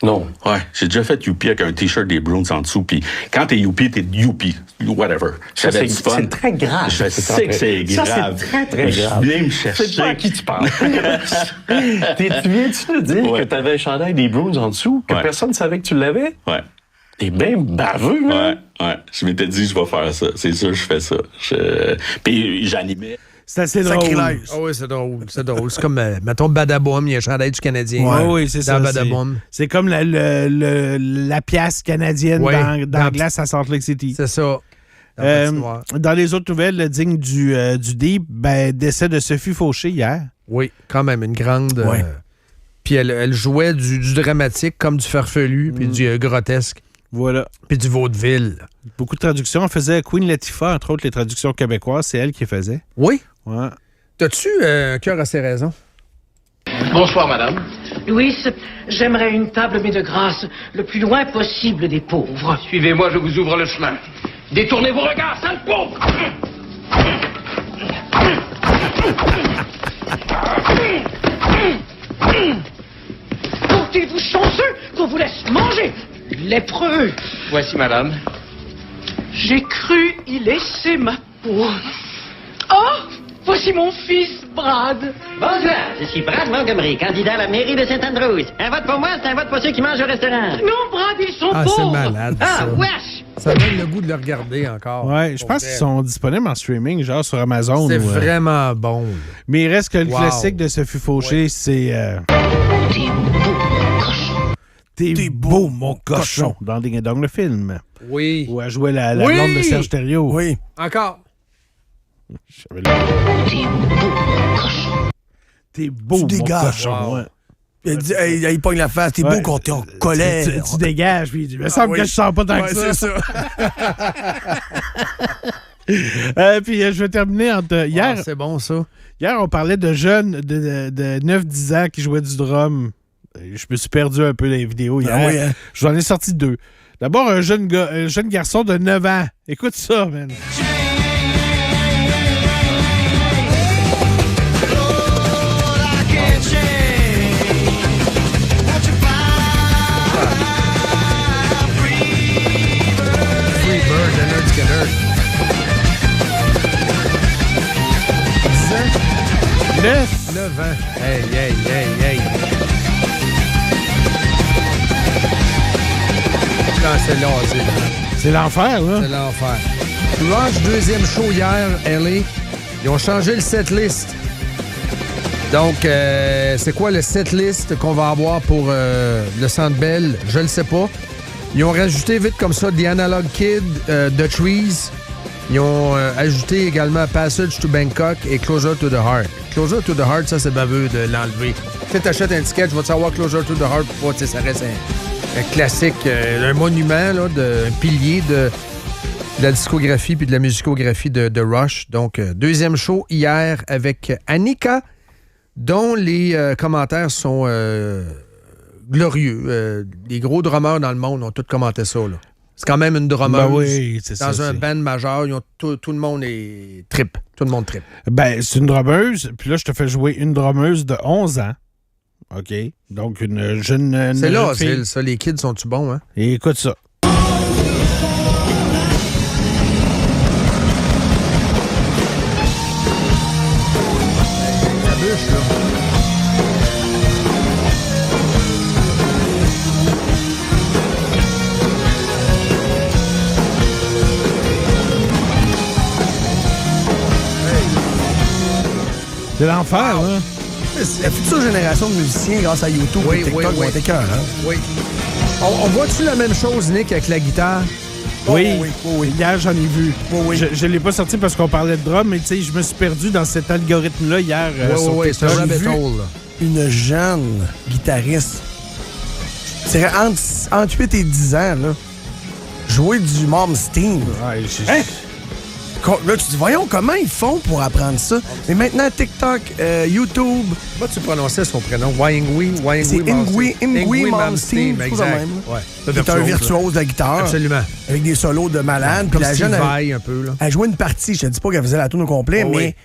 Speaker 10: Non.
Speaker 13: Ouais, j'ai déjà fait Youpi avec un t-shirt des Bruins en dessous, puis quand t'es Youpi, whatever. J'avais du fun.
Speaker 10: C'est très grave.
Speaker 13: Je sais que c'est grave.
Speaker 10: Ça, c'est très, très grave.
Speaker 13: Viens me chercher.
Speaker 10: C'est pas à qui tu parles. Tu viens-tu de dire que t'avais un chandail des Bruins en dessous, que personne ne savait que tu l'avais?
Speaker 13: Ouais.
Speaker 10: T'es bien baveux, là.
Speaker 13: Ouais. Je m'étais dit, je vais faire ça. C'est sûr, je fais ça. Puis j'animais.
Speaker 5: C'est assez drôle.
Speaker 4: Ah oui, c'est drôle. C'est comme, mettons, Badaboum, il y a un chandail du Canadien.
Speaker 5: Oui, c'est ça.
Speaker 4: Badaboum.
Speaker 5: C'est comme la pièce canadienne dans Glace à Salt Lake City.
Speaker 4: C'est ça.
Speaker 5: Dans les autres nouvelles, dignes du Deep, décès de Sophie Fauché hier.
Speaker 4: Oui, quand même, une grande... Puis elle jouait du dramatique comme du farfelu, puis du grotesque.
Speaker 5: Voilà.
Speaker 4: Puis du vaudeville.
Speaker 5: Beaucoup de traductions. Elle faisait Queen Latifah, entre autres les traductions québécoises. C'est elle qui les faisait.
Speaker 4: Oui?
Speaker 5: Ouais.
Speaker 4: T'as-tu un cœur à ses raisons?
Speaker 14: Bonsoir, madame.
Speaker 15: Louis, j'aimerais une table, mais de grâce, le plus loin possible des pauvres.
Speaker 14: Suivez-moi, je vous ouvre le chemin. Détournez vos regards, sale pauvre!
Speaker 15: lépreux.
Speaker 14: Voici, madame.
Speaker 15: J'ai cru y laisser ma peau. Oh, voici mon fils, Brad.
Speaker 16: Bonjour, je suis Brad Montgomery, candidat à la mairie de Saint-Andrews. Un vote pour moi, c'est un vote pour ceux qui mangent au restaurant.
Speaker 15: Non, Brad, ils sont
Speaker 4: Ah,
Speaker 15: pauvres.
Speaker 4: c'est malade.
Speaker 16: Ah,
Speaker 4: ça.
Speaker 16: wesh!
Speaker 4: Ça donne le goût de le regarder encore.
Speaker 5: Ouais, je pense qu'ils sont disponibles en streaming, genre sur Amazon.
Speaker 4: C'est
Speaker 5: ou,
Speaker 4: vraiment bon. Là.
Speaker 5: Mais il reste que le
Speaker 4: Wow.
Speaker 5: classique de Sophie Fauché, c'est... T'es beau, mon cochon. Dans Ding et Dong, le film.
Speaker 4: Oui.
Speaker 5: Où elle jouait la
Speaker 4: Oui.
Speaker 5: blonde de Serge Thériault.
Speaker 1: Oui.
Speaker 4: Encore.
Speaker 5: T'es beau,
Speaker 1: Tu
Speaker 5: mon
Speaker 1: dégages.
Speaker 5: cochon.
Speaker 1: Wow.
Speaker 5: Ouais.
Speaker 1: Il pogne la face, t'es beau quand t'es en colère.
Speaker 5: Tu dégages, puis il me semble que je sens pas tant que ça.
Speaker 1: C'est
Speaker 5: ça. Puis je vais terminer entre... Hier,
Speaker 4: c'est bon, ça.
Speaker 5: Hier, on parlait de jeunes de 9-10 ans qui jouaient du drum. Je me suis perdu un peu dans les vidéos hier.
Speaker 1: Oui, hein?
Speaker 5: Je vous en ai sorti 2. D'abord, un jeune garçon de 9 ans. Écoute ça, man.
Speaker 4: Freebird, Leonard Skinner. 9 ans. Hey, hey, hey, hey. Non, c'est là,
Speaker 5: c'est l'enfer, là.
Speaker 4: C'est l'enfer. Rush, deuxième show hier, LA. Ils ont changé le setlist. Donc, c'est quoi le setlist qu'on va avoir pour le Centre Bell? Je le sais pas. Ils ont rajouté vite comme ça The Analog Kid, The Trees. Ils ont ajouté également Passage to Bangkok et Closer to the Heart. Closer to the Heart, ça, c'est baveux de l'enlever. Si t'achètes un ticket, je vais te savoir Closer to the Heart. Pour toi, ça reste un classique, un monument, là, un pilier de la discographie puis de la musicographie de Rush. Donc, deuxième show hier avec Annika, dont les commentaires sont glorieux. Les gros drummers dans le monde ont tous commenté ça, là. C'est quand même une drummeuse.
Speaker 5: Ben oui, c'est
Speaker 4: dans
Speaker 5: ça,
Speaker 4: un
Speaker 5: c'est...
Speaker 4: band majeur, tout le monde est trip. Tout le monde trip.
Speaker 5: Ben, c'est une drummeuse. Puis là, je te fais jouer une drummeuse de 11 ans. OK? Donc, une jeune...
Speaker 4: C'est là,
Speaker 5: fille.
Speaker 4: ça. Les kids sont-tu bons, hein?
Speaker 5: Et écoute ça.
Speaker 4: La bûche, là.
Speaker 5: C'est l'enfer, hein?
Speaker 1: La future génération de musiciens, grâce à YouTube et TikTok, vont être cœur, hein?
Speaker 4: Oui. On voit-tu la même chose, Nick, avec la guitare?
Speaker 5: Oui. Hier, j'en ai vu. Je ne l'ai pas sorti parce qu'on parlait de drum, mais tu sais, je me suis perdu dans cet algorithme-là hier.
Speaker 4: Oui, c'est un rabbit hole.
Speaker 1: Une jeune guitariste, je dirais entre 8 et 10 ans, là, jouer du Malmsteen. Hein? Là, tu te dis, voyons comment ils font pour apprendre ça. Mais maintenant, TikTok, YouTube.
Speaker 4: Comment tu prononçais son prénom? Ingui
Speaker 1: Malmsteen.
Speaker 4: Exact. Ouais.
Speaker 1: C'est un virtuose de la guitare.
Speaker 4: Absolument.
Speaker 1: Avec des solos de malade. Puis la jeune,
Speaker 4: un peu, là.
Speaker 1: Elle jouait une partie. Je te dis pas qu'elle faisait la tune au complet, mais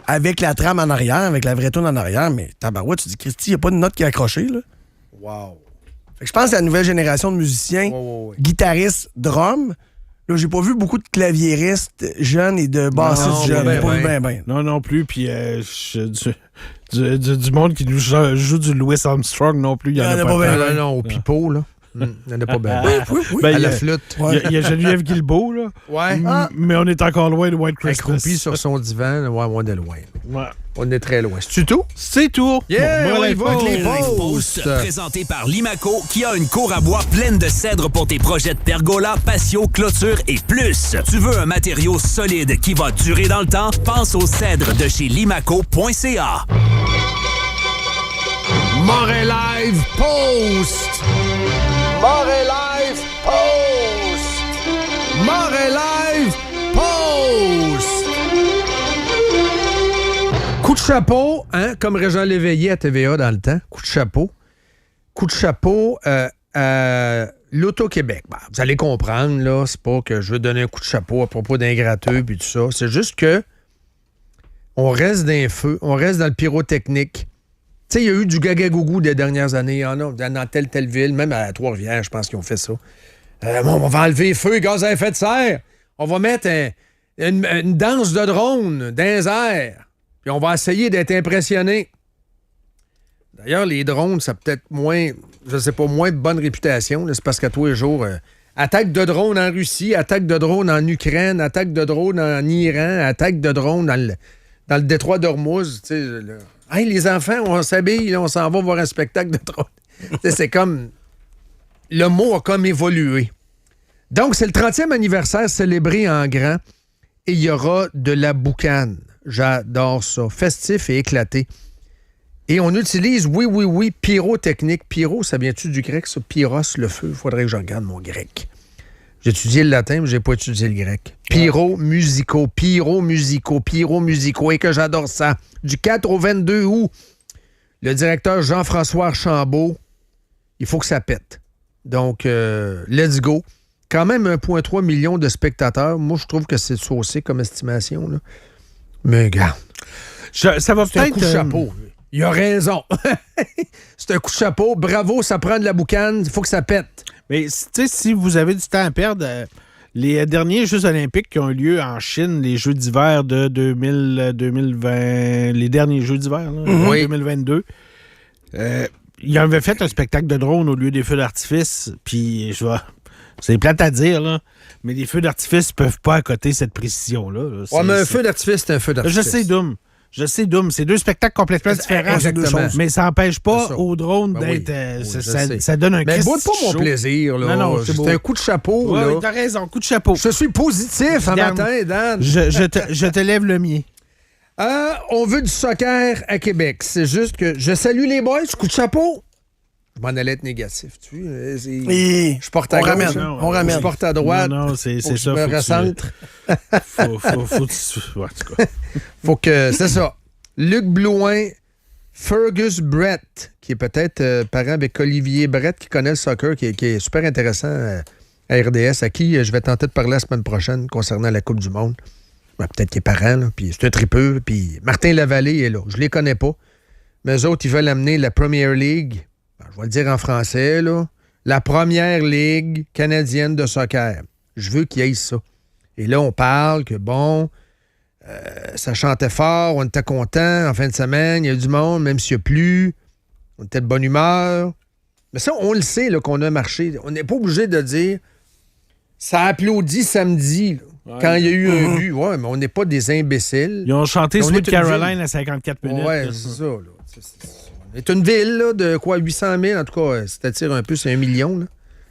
Speaker 1: avec la trame en arrière, avec la vraie tune en arrière. Mais tabarouette, tu dis, Christy, il n'y a pas de note qui est accrochée, là.
Speaker 4: Wow.
Speaker 1: Fait que je pense à la nouvelle génération de musiciens, guitaristes, drum. Là, j'ai pas vu beaucoup de claviéristes jeunes et de bassistes jeunes. Ben.
Speaker 5: Non plus. Puis du monde qui nous joue du Louis Armstrong non plus. Il y en a pas.
Speaker 4: Non, au pipeau, là. Il n'y en a pas bien.
Speaker 5: Oui.
Speaker 4: À la flûte.
Speaker 5: Il y a Geneviève Guilbeault, là.
Speaker 4: Ouais.
Speaker 5: Mais on est encore loin de White Christmas.
Speaker 4: Accroupi sur son divan, on est loin.
Speaker 5: Ouais.
Speaker 4: On est très loin. C'est-tu tout?
Speaker 5: C'est tout.
Speaker 4: Yeah,
Speaker 7: on y va avec les posts. Présenté par Limaco, qui a une cour à bois pleine de cèdre pour tes projets de pergola, patio, clôture et plus. Tu veux un matériau solide qui va durer dans le temps? Pense au cèdre de chez limaco.ca.
Speaker 4: Montréal Post! Montréal Post! Montréal Post! Coup de chapeau, hein, comme Régent Léveillé à TVA dans le temps. Coup de chapeau. Coup de chapeau à l'Auto-Québec. Ben, vous allez comprendre, là, c'est pas que je veux donner un coup de chapeau à propos d'un gratteux puis tout ça. C'est juste que on reste dans les feux, on reste dans le pyrotechnique. sais, il y a eu du gaga-gougou des dernières années. Il y en a dans telle ville, même à Trois-Rivières, je pense qu'ils ont fait ça. On va enlever feu, gaz à effet de serre. On va mettre une danse de drone dans les airs. Puis on va essayer d'être impressionné. D'ailleurs, les drones, ça a peut-être moins de bonne réputation. Là. C'est parce qu'à tous les jours, attaque de drone en Russie, attaque de drone en Ukraine, attaque de drone en Iran, attaque de drone dans le détroit d'Ormuz. Hey, les enfants, on s'habille, là, on s'en va voir un spectacle de drone. C'est comme... Le mot a comme évolué. Donc, c'est le 30e anniversaire célébré en grand et il y aura de la boucane. J'adore ça. Festif et éclaté. Et on utilise, oui, pyrotechnique. Pyro, ça vient-tu du grec, ça? Pyros, le feu. Il faudrait que je regarde mon grec. J'ai étudié le latin, mais j'ai pas étudié le grec. Pyro-musicaux, et que j'adore ça. Du 4 au 22 août, le directeur Jean-François Archambault, il faut que ça pète. Donc, let's go. Quand même 1,3 million de spectateurs. Moi, je trouve que c'est saucé comme estimation. Là. Mais regarde,
Speaker 5: ça va
Speaker 4: c'est un coup de chapeau. Il a raison. C'est un coup de chapeau. Bravo, ça prend de la boucane. Il faut que ça pète.
Speaker 5: Mais tu sais, si vous avez du temps à perdre, les derniers Jeux olympiques qui ont eu lieu en Chine, les Jeux d'hiver de 2020, les derniers Jeux d'hiver, là, 2022, ils avaient fait un spectacle de drone au lieu des feux d'artifice. Puis, c'est plate à dire, là, mais les feux d'artifice ne peuvent pas accoter cette précision-là.
Speaker 4: Mais un feu d'artifice, c'est un feu d'artifice.
Speaker 5: Je sais, Doom. C'est deux spectacles complètement différents.
Speaker 4: Exactement.
Speaker 5: Mais ça n'empêche pas au drone d'être... ça donne un
Speaker 4: Mais boude pas mon plaisir, là.
Speaker 5: Non,
Speaker 4: c'est un coup de chapeau, là.
Speaker 5: Oui, t'as raison, coup de chapeau.
Speaker 4: Je suis positif un matin, Dan.
Speaker 5: Je te lève le mien.
Speaker 4: On veut du soccer à Québec. C'est juste que je salue les boys, coup de chapeau. Je m'en allais être négatif, tu vois. Je porte à gauche. On ramène. Je porte à droite.
Speaker 5: Non, c'est ça.
Speaker 4: Je me recentre.
Speaker 5: Faut
Speaker 4: que... C'est ça. Luc Blouin, Fergus Brett, qui est peut-être parent avec Olivier Brett, qui connaît le soccer, qui est super intéressant à RDS, à qui je vais tenter de parler la semaine prochaine concernant la Coupe du Monde. Peut-être qu'il est parent, là, puis c'est un tripeux. Puis Martin Lavallée est là. Je les connais pas. Mais eux autres, ils veulent amener la Premier League... Je vais le dire en français, là. La première ligue canadienne de soccer. Je veux qu'il y ait ça. Et là, on parle que, ça chantait fort, on était contents. En fin de semaine, il y a du monde, même s'il n'y a plus. On était de bonne humeur. Mais ça, on le sait, là, qu'on a marché. On n'est pas obligé de dire ça applaudit samedi, là, quand il y a eu un but. Ouais, mais on n'est pas des imbéciles.
Speaker 5: Ils ont chanté Sweet Caroline à 54 minutes.
Speaker 4: Ouais, c'est ça, là. C'est une ville, là, de quoi, 800 000, en tout cas, c'est-à-dire un peu, c'est 1 million, là.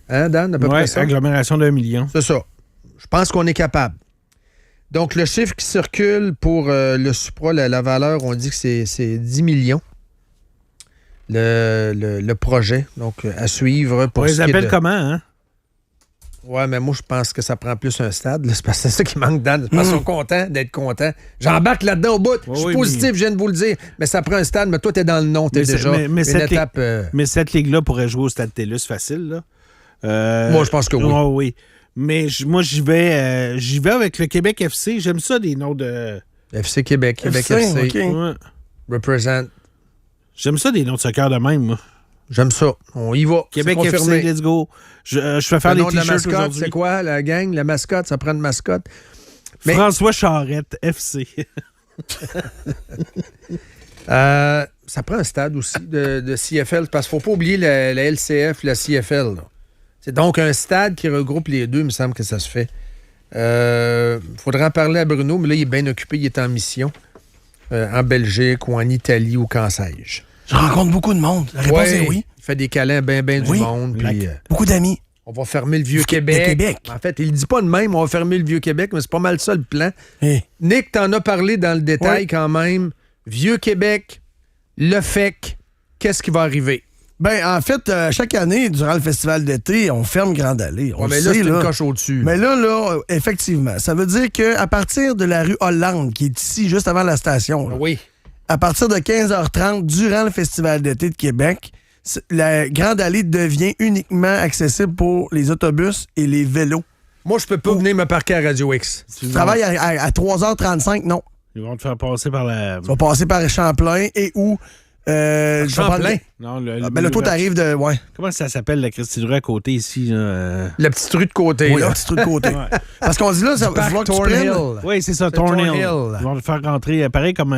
Speaker 4: Hein, Dan, à peu près ça?
Speaker 5: Agglomération d'1 million.
Speaker 4: C'est ça. Je pense qu'on est capable. Donc, le chiffre qui circule pour le Supra, la valeur, on dit que c'est 10 millions, le projet. Donc, à suivre.
Speaker 5: On les appelle comment, hein?
Speaker 4: Ouais, mais moi, je pense que ça prend plus un stade. Là. C'est parce que c'est ça qui manque, Dan. C'est parce qu'ils sont contents d'être contents. J'embarque là-dedans au bout. Je suis positif, je viens de vous le dire. Mais ça prend un stade. Mais toi, t'es dans le nom. T'es déjà une étape...
Speaker 5: Mais cette ligue-là pourrait jouer au Stade TELUS facile, là.
Speaker 4: Moi, je pense que oui.
Speaker 5: Oui. Mais moi, j'y vais avec le Québec FC. J'aime ça, des noms de...
Speaker 4: FC Québec. Québec FC.
Speaker 5: Okay. Ouais.
Speaker 4: Represent.
Speaker 5: J'aime ça, des noms de soccer de même, moi.
Speaker 4: J'aime ça. On y va.
Speaker 5: Québec FC, let's go. Je fais faire les t-shirts aujourd'hui.
Speaker 4: C'est quoi, la gang? La mascotte, ça prend une mascotte.
Speaker 5: Mais... François Charette, FC.
Speaker 4: Ça prend un stade aussi de CFL, parce qu'il ne faut pas oublier la LCF, la CFL. Là. C'est donc un stade qui regroupe les deux, il me semble que ça se fait. Faudrait en parler à Bruno, mais là, il est bien occupé, il est en mission en Belgique ou en Italie ou qu'en sais-je.
Speaker 1: Je rencontre beaucoup de monde. La réponse est oui.
Speaker 4: Il fait des câlins bien du monde. Puis,
Speaker 1: beaucoup d'amis.
Speaker 4: On va fermer le Vieux-Québec. En fait, il dit pas de même, on va fermer le Vieux-Québec, mais c'est pas mal ça le plan.
Speaker 1: Hey.
Speaker 4: Nick, t'en as parlé dans le détail quand même. Vieux-Québec, le FEC, qu'est-ce qui va arriver?
Speaker 1: En fait, chaque année, durant le festival d'été, on ferme Grande Allée.
Speaker 4: Mais là, c'est une coche au-dessus.
Speaker 1: Mais là, effectivement, ça veut dire qu'à partir de la rue Hollande, qui est ici, juste avant la station, là,
Speaker 4: oui.
Speaker 1: À partir de 15h30, durant le festival d'été de Québec, la Grande Allée devient uniquement accessible pour les autobus et les vélos.
Speaker 4: Moi, je peux pas venir me parquer à Radio X.
Speaker 1: Tu travailles à 3h35, non.
Speaker 5: Ils vont te faire passer par la...
Speaker 1: Tu vas passer par Champlain et ou
Speaker 4: Champlain.
Speaker 5: Non,
Speaker 1: là, toi, t'arrives de... Ouais.
Speaker 5: Comment ça s'appelle, la Christie rue à côté, ici?
Speaker 4: La petite rue de côté.
Speaker 1: Oui, la petite rue de côté. Parce qu'on dit là, ça va falloir que tu prennes...
Speaker 5: Oui, c'est ça, Thornhill. Ils vont le faire rentrer, pareil comme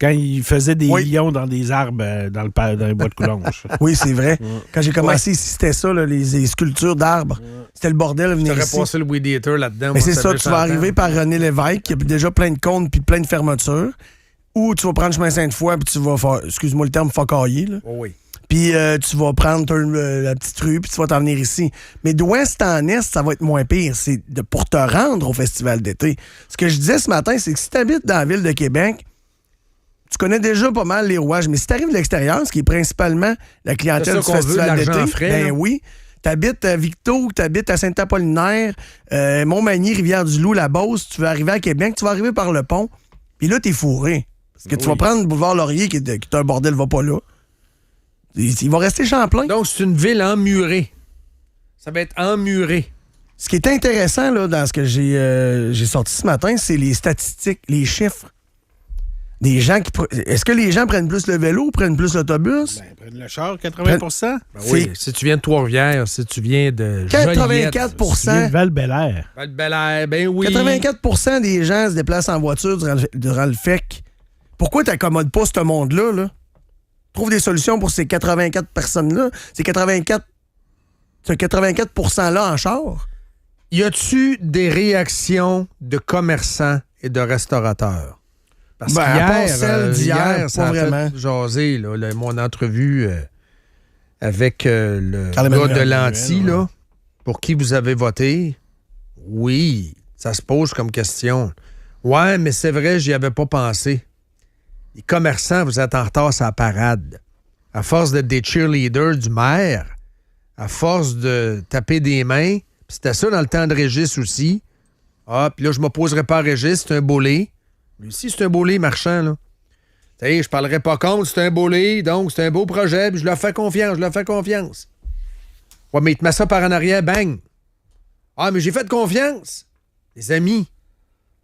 Speaker 5: quand ils faisaient des lions dans des arbres dans les bois de Coulonges.
Speaker 1: Oui, c'est vrai. Quand j'ai commencé ici, c'était ça, là, les sculptures d'arbres. C'était le bordel.
Speaker 4: Tu aurais passé le Weed Eater là-dedans.
Speaker 1: Mais c'est ça, tu vas arriver par René Lévesque, qui a déjà plein de comptes puis plein de fermetures. Ou tu vas prendre le chemin Sainte-Foy, puis tu vas faire, excuse-moi le terme, focailler.
Speaker 4: Oui.
Speaker 1: Puis tu vas prendre la petite rue, puis tu vas t'en venir ici. Mais d'ouest en est, ça va être moins pire. C'est pour te rendre au festival d'été. Ce que je disais ce matin, c'est que si tu habites dans la ville de Québec, tu connais déjà pas mal les rouages. Mais si tu arrives de l'extérieur, ce qui est principalement la clientèle du festival d'été, ben oui. T'habites à Victo, t'habites à Saint-Apollinaire, Montmagny, Rivière-du-Loup, la Beauce, tu veux arriver à Québec, tu vas arriver par le pont, puis là, t'es fourré. Parce que tu vas prendre le boulevard Laurier, qui est un bordel, va pas là. Il va rester Champlain.
Speaker 4: Donc, c'est une ville emmurée. Ça va être emmuré.
Speaker 1: Ce qui est intéressant là, dans ce que j'ai sorti ce matin, c'est les statistiques, les chiffres. Des gens qui... Est-ce que les gens prennent plus le vélo ou prennent plus l'autobus?
Speaker 5: Ben, prennent le char, 80
Speaker 4: oui, si tu viens de Trois-Rivières, si tu viens de
Speaker 1: 84
Speaker 5: Si tu viens de Val-Bélair.
Speaker 4: Val-Bélair, ben oui.
Speaker 1: 84 des gens se déplacent en voiture durant le FEC. Pourquoi tu n'accommodes pas ce monde-là? Là? Trouve des solutions pour ces 84 personnes-là. Ces 84 %-là en char.
Speaker 4: Y a-tu des réactions de commerçants et de restaurateurs? Parce qu'hier,
Speaker 1: celle d'hier,
Speaker 4: ça a fait jaser, là, mon entrevue avec le gars de Lanty, là, pour qui vous avez voté. Oui, ça se pose comme question. Ouais, mais c'est vrai, j'y avais pas pensé. Les commerçants, vous êtes en retard sur la parade. À force d'être des cheerleaders du maire, à force de taper des mains, puis c'était ça dans le temps de Régis aussi. Ah, puis là, je m'opposerai pas à Régis, c'est un bolé. Lui aussi, c'est un bolé marchand, là. Tu sais, je parlerai pas contre, c'est un bolé, donc c'est un beau projet, puis je leur fais confiance, Ouais, mais il te met ça par en arrière, bang! Ah, mais j'ai fait confiance! Les amis.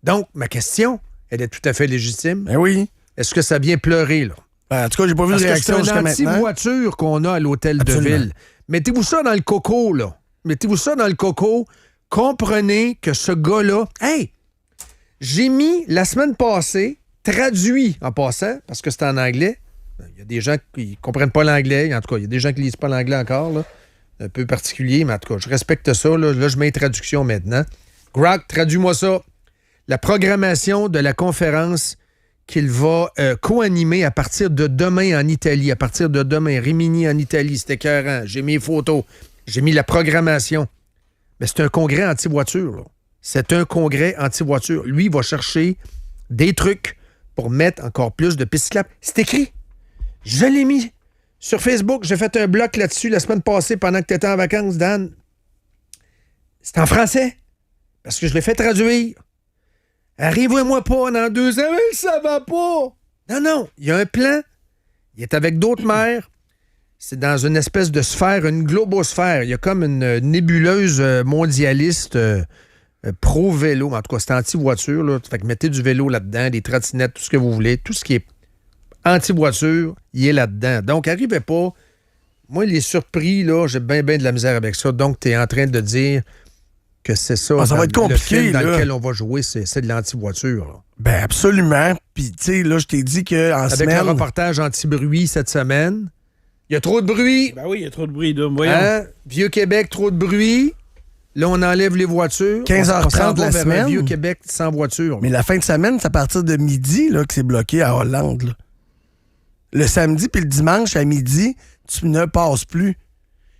Speaker 4: Donc, ma question, elle est tout à fait légitime.
Speaker 1: Ben oui.
Speaker 4: Est-ce que ça vient pleurer, là?
Speaker 1: Ben, en tout cas, j'ai pas vu de réaction jusqu'à maintenant.
Speaker 4: C'est une anti-voiture qu'on a à l'hôtel de ville. Mettez-vous ça dans le coco, là. Mettez-vous ça dans le coco. Comprenez que ce gars-là... Hey! J'ai mis, la semaine passée, traduit en passant, parce que c'est en anglais. Il y a des gens qui ne comprennent pas l'anglais. En tout cas, il y a des gens qui ne lisent pas l'anglais encore, là. Un peu particulier, mais en tout cas, je respecte ça. Là, je mets une traduction maintenant. Grok, traduis-moi ça. La programmation de la conférence qu'il va co-animer à partir de demain en Italie. À partir de demain, Rimini en Italie, c'était écœurant. J'ai mis les photos. J'ai mis la programmation. Mais c'est un congrès anti-voiture, là. C'est un congrès anti-voiture. Lui, il va chercher des trucs pour mettre encore plus de pistes cyclables. C'est écrit. Je l'ai mis sur Facebook. J'ai fait un bloc là-dessus la semaine passée pendant que tu étais en vacances, Dan. C'est en français. Parce que je l'ai fait traduire. Arrivez-moi pas dans 2 ans. Mais ça va pas. Non. Il y a un plan. Il est avec d'autres maires. C'est dans une espèce de sphère, une globosphère. Il y a comme une nébuleuse mondialiste... pro-vélo, en tout cas, c'est anti-voiture. Là. Fait que mettez du vélo là-dedans, des trottinettes, tout ce que vous voulez. Tout ce qui est anti-voiture, il est là-dedans. Donc, arrivez pas. Moi, les surpris, là, j'ai bien de la misère avec ça. Donc, tu es en train de dire que c'est ça.
Speaker 1: Ça va être compliqué,
Speaker 4: le film dans
Speaker 1: là.
Speaker 4: lequel on va jouer, c'est de l'anti-voiture. Là.
Speaker 1: Ben, absolument. Puis, tu sais, là, je t'ai dit qu'en semaine...
Speaker 4: Avec un reportage anti-bruit cette semaine, il y a trop de bruit.
Speaker 5: Ben oui, il y a trop de bruit. Là. Voyons.
Speaker 4: Hein? Vieux-Québec, trop de bruit. Là, on enlève les voitures.
Speaker 1: 15h30 la semaine.
Speaker 4: Vieux-Québec sans voiture.
Speaker 1: Mais la fin de semaine, c'est à partir de midi là, que c'est bloqué à Hollande. Là. Le samedi puis le dimanche à midi, tu ne passes plus.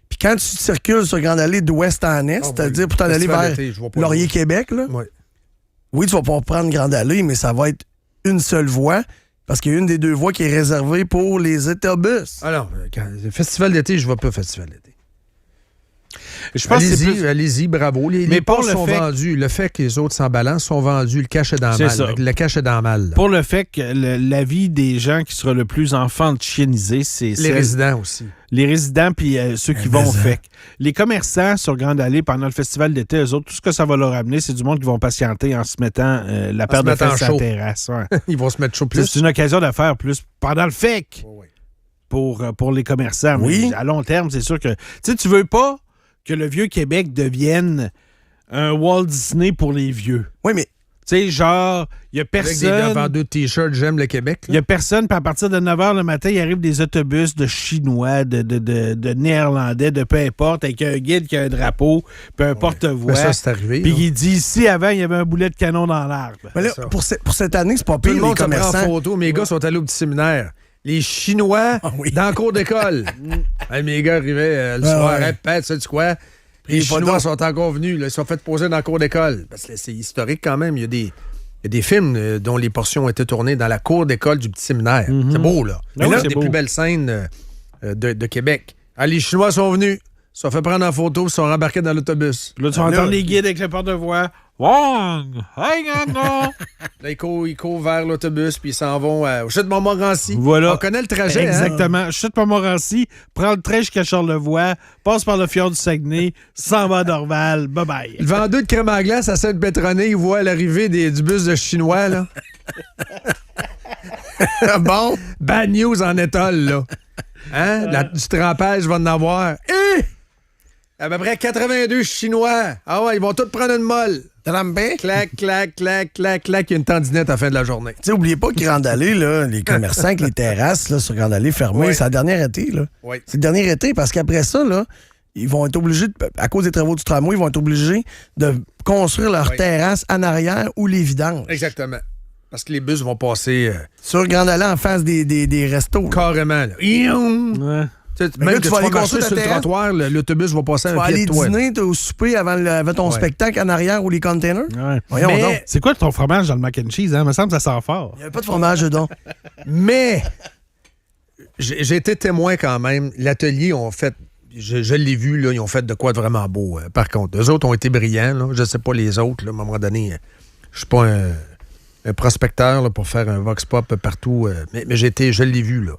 Speaker 1: Puis quand tu circules sur Grande Allée d'ouest en est, c'est-à-dire pour t'en aller vers Laurier-Québec, là, oui, tu vas pouvoir prendre Grande Allée, mais ça va être une seule voie. Parce qu'il y a une des 2 voies qui est réservée pour les autobus.
Speaker 4: Alors, le festival d'été, je ne vois pas festival d'été.
Speaker 5: Je pense
Speaker 4: allez-y, bravo. Les passes sont vendus. Le fait que les autres s'en balancent sont vendus. Le cash est dans le mal.
Speaker 5: Ça.
Speaker 4: Le cash est dans le mal.
Speaker 5: Pour le fait que la vie des gens qui sera le plus enfantinisée, c'est
Speaker 4: les résidents aussi.
Speaker 5: Les résidents puis ceux qui vont au FEC. Les commerçants sur Grande Allée pendant le festival d'été, eux autres, tout ce que ça va leur amener, c'est du monde qui vont patienter en se mettant la paire de fesses à la terrasse. Ouais.
Speaker 4: Ils vont se mettre chaud plus.
Speaker 5: C'est une occasion de faire plus pendant le FEC pour les commerçants.
Speaker 1: Oui.
Speaker 5: Mais à long terme, c'est sûr que tu veux pas que le Vieux-Québec devienne un Walt Disney pour les vieux.
Speaker 1: Oui, mais
Speaker 5: tu sais, genre, il y a personne...
Speaker 4: Avec des vendeurs de T-shirts, j'aime le Québec.
Speaker 5: Il y a personne, puis à partir de 9h le matin, il arrive des autobus de Chinois, de Néerlandais, de peu importe, avec un guide qui a un drapeau, puis un porte-voix.
Speaker 4: Mais ça, c'est arrivé.
Speaker 5: Puis il dit, ici, avant, il y avait un boulet de canon dans l'arbre.
Speaker 1: Mais là, pour cette année, c'est pas pire,
Speaker 4: Tout le monde
Speaker 1: les commerçants.
Speaker 4: se prend en photo. Mes gars sont allés au petit séminaire. Les Chinois dans le cours d'école. Mes gars arrivaient le soir, répète, ça dit quoi? Les Chinois sont encore venus, là, ils sont fait poser dans le cours d'école. Parce que c'est historique quand même. Il y a des films dont les portions ont été tournées dans la cour d'école du petit séminaire. C'est beau, là.
Speaker 5: Mais là,
Speaker 4: c'est des plus belles scènes de Québec. Les Chinois sont venus, ils sont fait prendre en photo, ils sont rembarqués dans l'autobus.
Speaker 5: Là, tu vas entendre les guides avec le porte-voix. Wong! Hey, non!
Speaker 4: Là, ils courent vers l'autobus, puis ils s'en vont au Chute Montmorency.
Speaker 5: Voilà.
Speaker 4: On connaît le trajet.
Speaker 5: Exactement. Chute Montmorency, prend le train jusqu'à Charlevoix, passe par le fjord du Saguenay, s'en va à Dorval. Bye-bye.
Speaker 4: Le vendeur de crème à glace à Sainte-Pétronée, il voit l'arrivée du bus de Chinois, là.
Speaker 1: Bon.
Speaker 4: Bad news en étole, là. Hein? Du trempage, va en avoir. À peu près 82 Chinois. Ah ouais, ils vont tous prendre une molle. Clac, clac, clac, clac, clac. Il y a une tendinette à la fin de la journée.
Speaker 1: Tu sais, oubliez pas que Grande Allée, là, les commerçants avec les terrasses là, sur Grande Allée fermées, c'est le dernier été. Là.
Speaker 4: Oui.
Speaker 1: C'est le dernier été parce qu'après ça, là, ils vont être obligés, à cause des travaux du tramway, ils vont être obligés de construire leur terrasse en arrière ou les vidanges.
Speaker 4: Exactement. Parce que les bus vont passer...
Speaker 1: sur Grande Allée en face des restos.
Speaker 4: Carrément. Là.
Speaker 1: Ouais.
Speaker 4: Même
Speaker 1: là,
Speaker 4: tu vas aller construire sur le trottoir, l'autobus va passer
Speaker 1: un pied de toi. Tu vas aller dîner au souper avant ton spectacle en arrière ou les containers.
Speaker 5: Ouais.
Speaker 1: Voyons donc.
Speaker 5: C'est quoi ton fromage dans le mac and cheese? Hein? Il me semble que ça sent fort.
Speaker 1: Il n'y avait pas de fromage dedans.
Speaker 4: Mais j'ai été témoin quand même. L'atelier ont fait... Je l'ai vu, là, ils ont fait de quoi de vraiment beau. Par contre, eux autres ont été brillants. Là. Je ne sais pas les autres. Là, à un moment donné, je ne suis pas un prospecteur là, pour faire un vox pop partout. Mais je l'ai vu, là.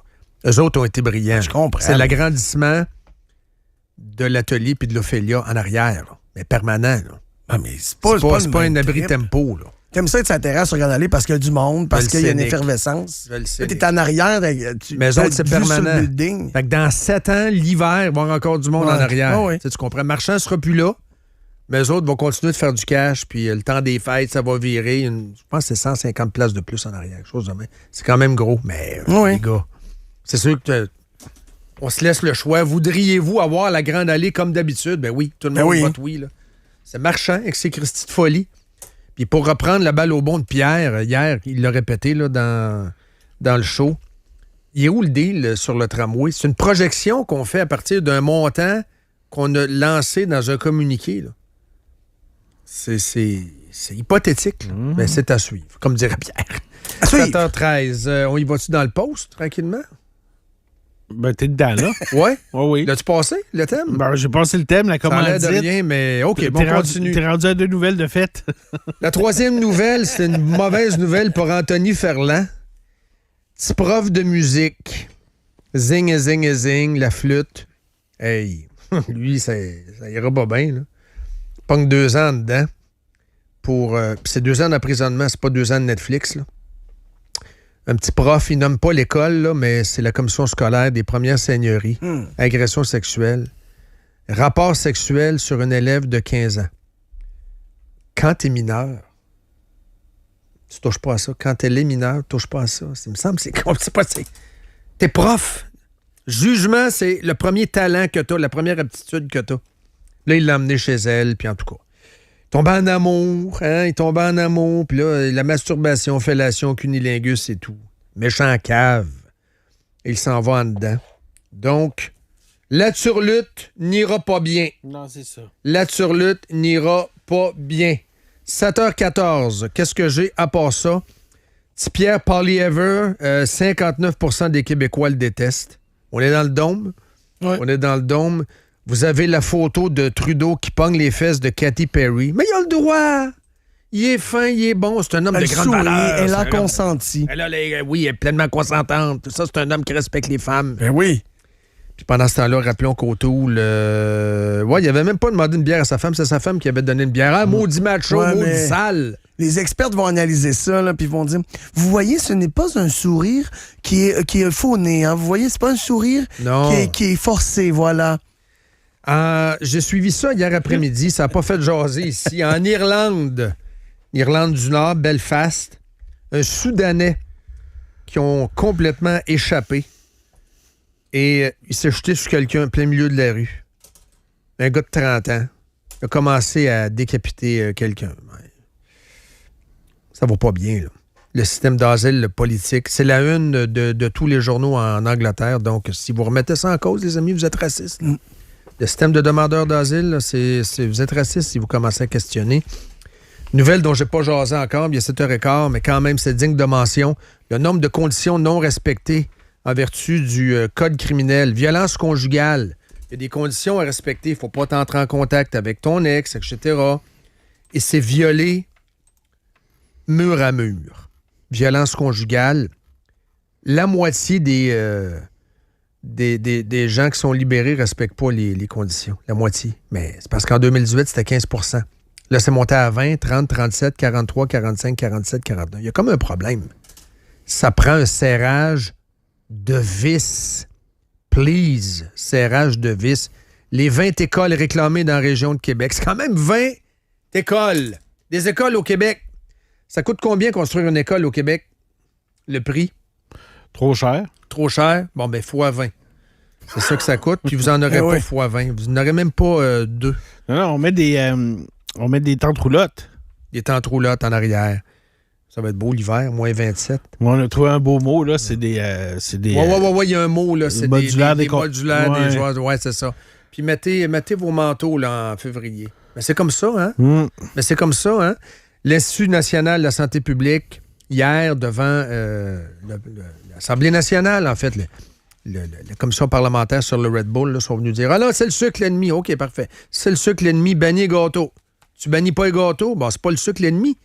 Speaker 4: Eux autres ont été brillants.
Speaker 1: Je comprends.
Speaker 4: C'est l'agrandissement de l'atelier puis de l'Ophélia en arrière, là. Mais permanent. Là.
Speaker 1: Ah, mais c'est pas
Speaker 4: un abri tempo. Là.
Speaker 1: T'aimes ça être sur la terrasse sur Grande Allée parce qu'il y a du monde, parce qu'il y a une effervescence. Là, t'es en arrière.
Speaker 4: Mais eux autres, c'est permanent. Fait que dans 7 ans, l'hiver, il va y avoir encore du monde en arrière. Tu comprends? Marchand ne sera plus là, mais eux autres vont continuer de faire du cash, puis le temps des fêtes, ça va virer. Je pense que c'est 150 places de plus en arrière. Quelque chose de même. C'est quand même gros, mais les gars... C'est sûr que on se laisse le choix. Voudriez-vous avoir la Grande Allée comme d'habitude? Ben oui, tout le monde vote oui. Là. C'est Marchand avec ses Christy de folie. Puis pour reprendre la balle au bon de Pierre, hier, il l'a répété là, dans le show, il est où le deal sur le tramway? C'est une projection qu'on fait à partir d'un montant qu'on a lancé dans un communiqué. Là. C'est hypothétique, mais c'est à suivre, comme dirait Pierre. À 7h13, on y va-tu dans le post, tranquillement?
Speaker 5: Ben, t'es dedans, là.
Speaker 4: Ouais?
Speaker 5: Oui.
Speaker 4: L'as-tu passé, le thème?
Speaker 5: Ben, j'ai passé le thème, la commandite.
Speaker 4: Ça a l'air de rien, mais OK, bon, on continue.
Speaker 5: T'es rendu à 2 nouvelles de fête.
Speaker 4: La troisième nouvelle, c'est une mauvaise nouvelle pour Anthony Ferland. Petit prof de musique. Zing, zing, zing, la flûte. Hey, lui, ça ira pas bien, là. Pogne 2 ans dedans. Puis c'est 2 ans d'emprisonnement, c'est pas 2 ans de Netflix, là. Un petit prof, il nomme pas l'école, là, mais c'est la commission scolaire des premières seigneuries. Agression sexuelle. Rapport sexuel sur une élève de 15 ans. Quand t'es mineur, tu touches pas à ça. Quand elle est mineure, tu touches pas à ça. Il me semble que c'est pas... T'es prof. Jugement, c'est le premier talent que t'as, la première aptitude que t'as. Là, il l'a emmené chez elle, puis en tout cas... Il tombe en amour, il tombe en amour, puis là, la masturbation, fellation, cunilingus, c'est tout. Méchant cave. Il s'en va en dedans. Donc, la turlute n'ira pas bien.
Speaker 5: Non, c'est ça.
Speaker 4: La turlute n'ira pas bien. 7h14, qu'est-ce que j'ai à part ça? Petit Pierre Poilievre, 59% des Québécois le détestent. On est dans le dôme.
Speaker 1: Ouais.
Speaker 4: On est dans le dôme. Vous avez la photo de Trudeau qui pogne les fesses de Katy Perry. Mais il a le droit! Il est fin, il est bon, c'est un homme de grande valeur.
Speaker 1: Elle a consenti.
Speaker 4: Oui, elle est pleinement consentante. Ça, c'est un homme qui respecte les femmes.
Speaker 1: Ben oui.
Speaker 4: Puis pendant ce temps-là, rappelons qu'Autour, il avait même pas demandé une bière à sa femme. C'est sa femme qui avait donné une bière. Ah, maudit macho, maudit sale.
Speaker 1: Les experts vont analyser ça, là, puis vont dire, vous voyez, ce n'est pas un sourire qui est faux-né. Hein? Vous voyez, c'est pas un sourire qui est forcé, voilà.
Speaker 4: J'ai suivi ça hier après-midi. Ça n'a pas fait jaser ici. En Irlande du Nord, Belfast, un Soudanais qui ont complètement échappé et il s'est jeté sur quelqu'un en plein milieu de la rue. Un gars de 30 ans. Il a commencé à décapiter quelqu'un. Ça va pas bien, là. Le système d'asile, le politique, c'est la une de tous les journaux en Angleterre. Donc, si vous remettez ça en cause, les amis, vous êtes racistes. Le système de demandeurs d'asile, là, vous êtes raciste si vous commencez à questionner. Nouvelle dont je n'ai pas jasé encore, il y a 7h15, mais quand même, c'est digne de mention. Le nombre de conditions non respectées en vertu du code criminel. Violence conjugale. Il y a des conditions à respecter. Il ne faut pas t'entrer en contact avec ton ex, etc. Et c'est violé mur à mur. Violence conjugale. La moitié des gens qui sont libérés ne respectent pas les conditions. La moitié. Mais c'est parce qu'en 2018, c'était 15 %. Là, c'est monté à 20, 30, 37, 43, 45, 47, 49. Il y a comme un problème. Ça prend un serrage de vis. Please, serrage de vis. Les 20 écoles réclamées dans la région de Québec. C'est quand même 20 écoles. Des écoles au Québec. Ça coûte combien construire une école au Québec? Le prix?
Speaker 5: Trop cher.
Speaker 4: Trop cher? Bon, ben, fois 20. C'est ça que ça coûte. Puis vous en aurez pas fois 20. Vous n'en aurez même pas 2.
Speaker 5: Non, on met des tentes roulottes.
Speaker 4: Des tentes roulottes en arrière. Ça va être beau l'hiver, moins 27.
Speaker 5: On a trouvé un beau mot, là. C'est des.
Speaker 4: Ouais, il y a un mot, là. C'est des modulaires, des joueurs. Ouais, c'est ça. Puis mettez vos manteaux, là, en février. Mais c'est comme ça, hein? Mais c'est comme ça, hein? L'Institut national de la santé publique, hier, devant l'Assemblée nationale, en fait, la commission parlementaire sur le Red Bull, là, sont venus dire « Ah non, c'est le sucre l'ennemi. » OK, parfait. C'est le sucre l'ennemi, bannis les gâteaux. Tu bannis pas les gâteaux, bon, c'est pas le sucre l'ennemi.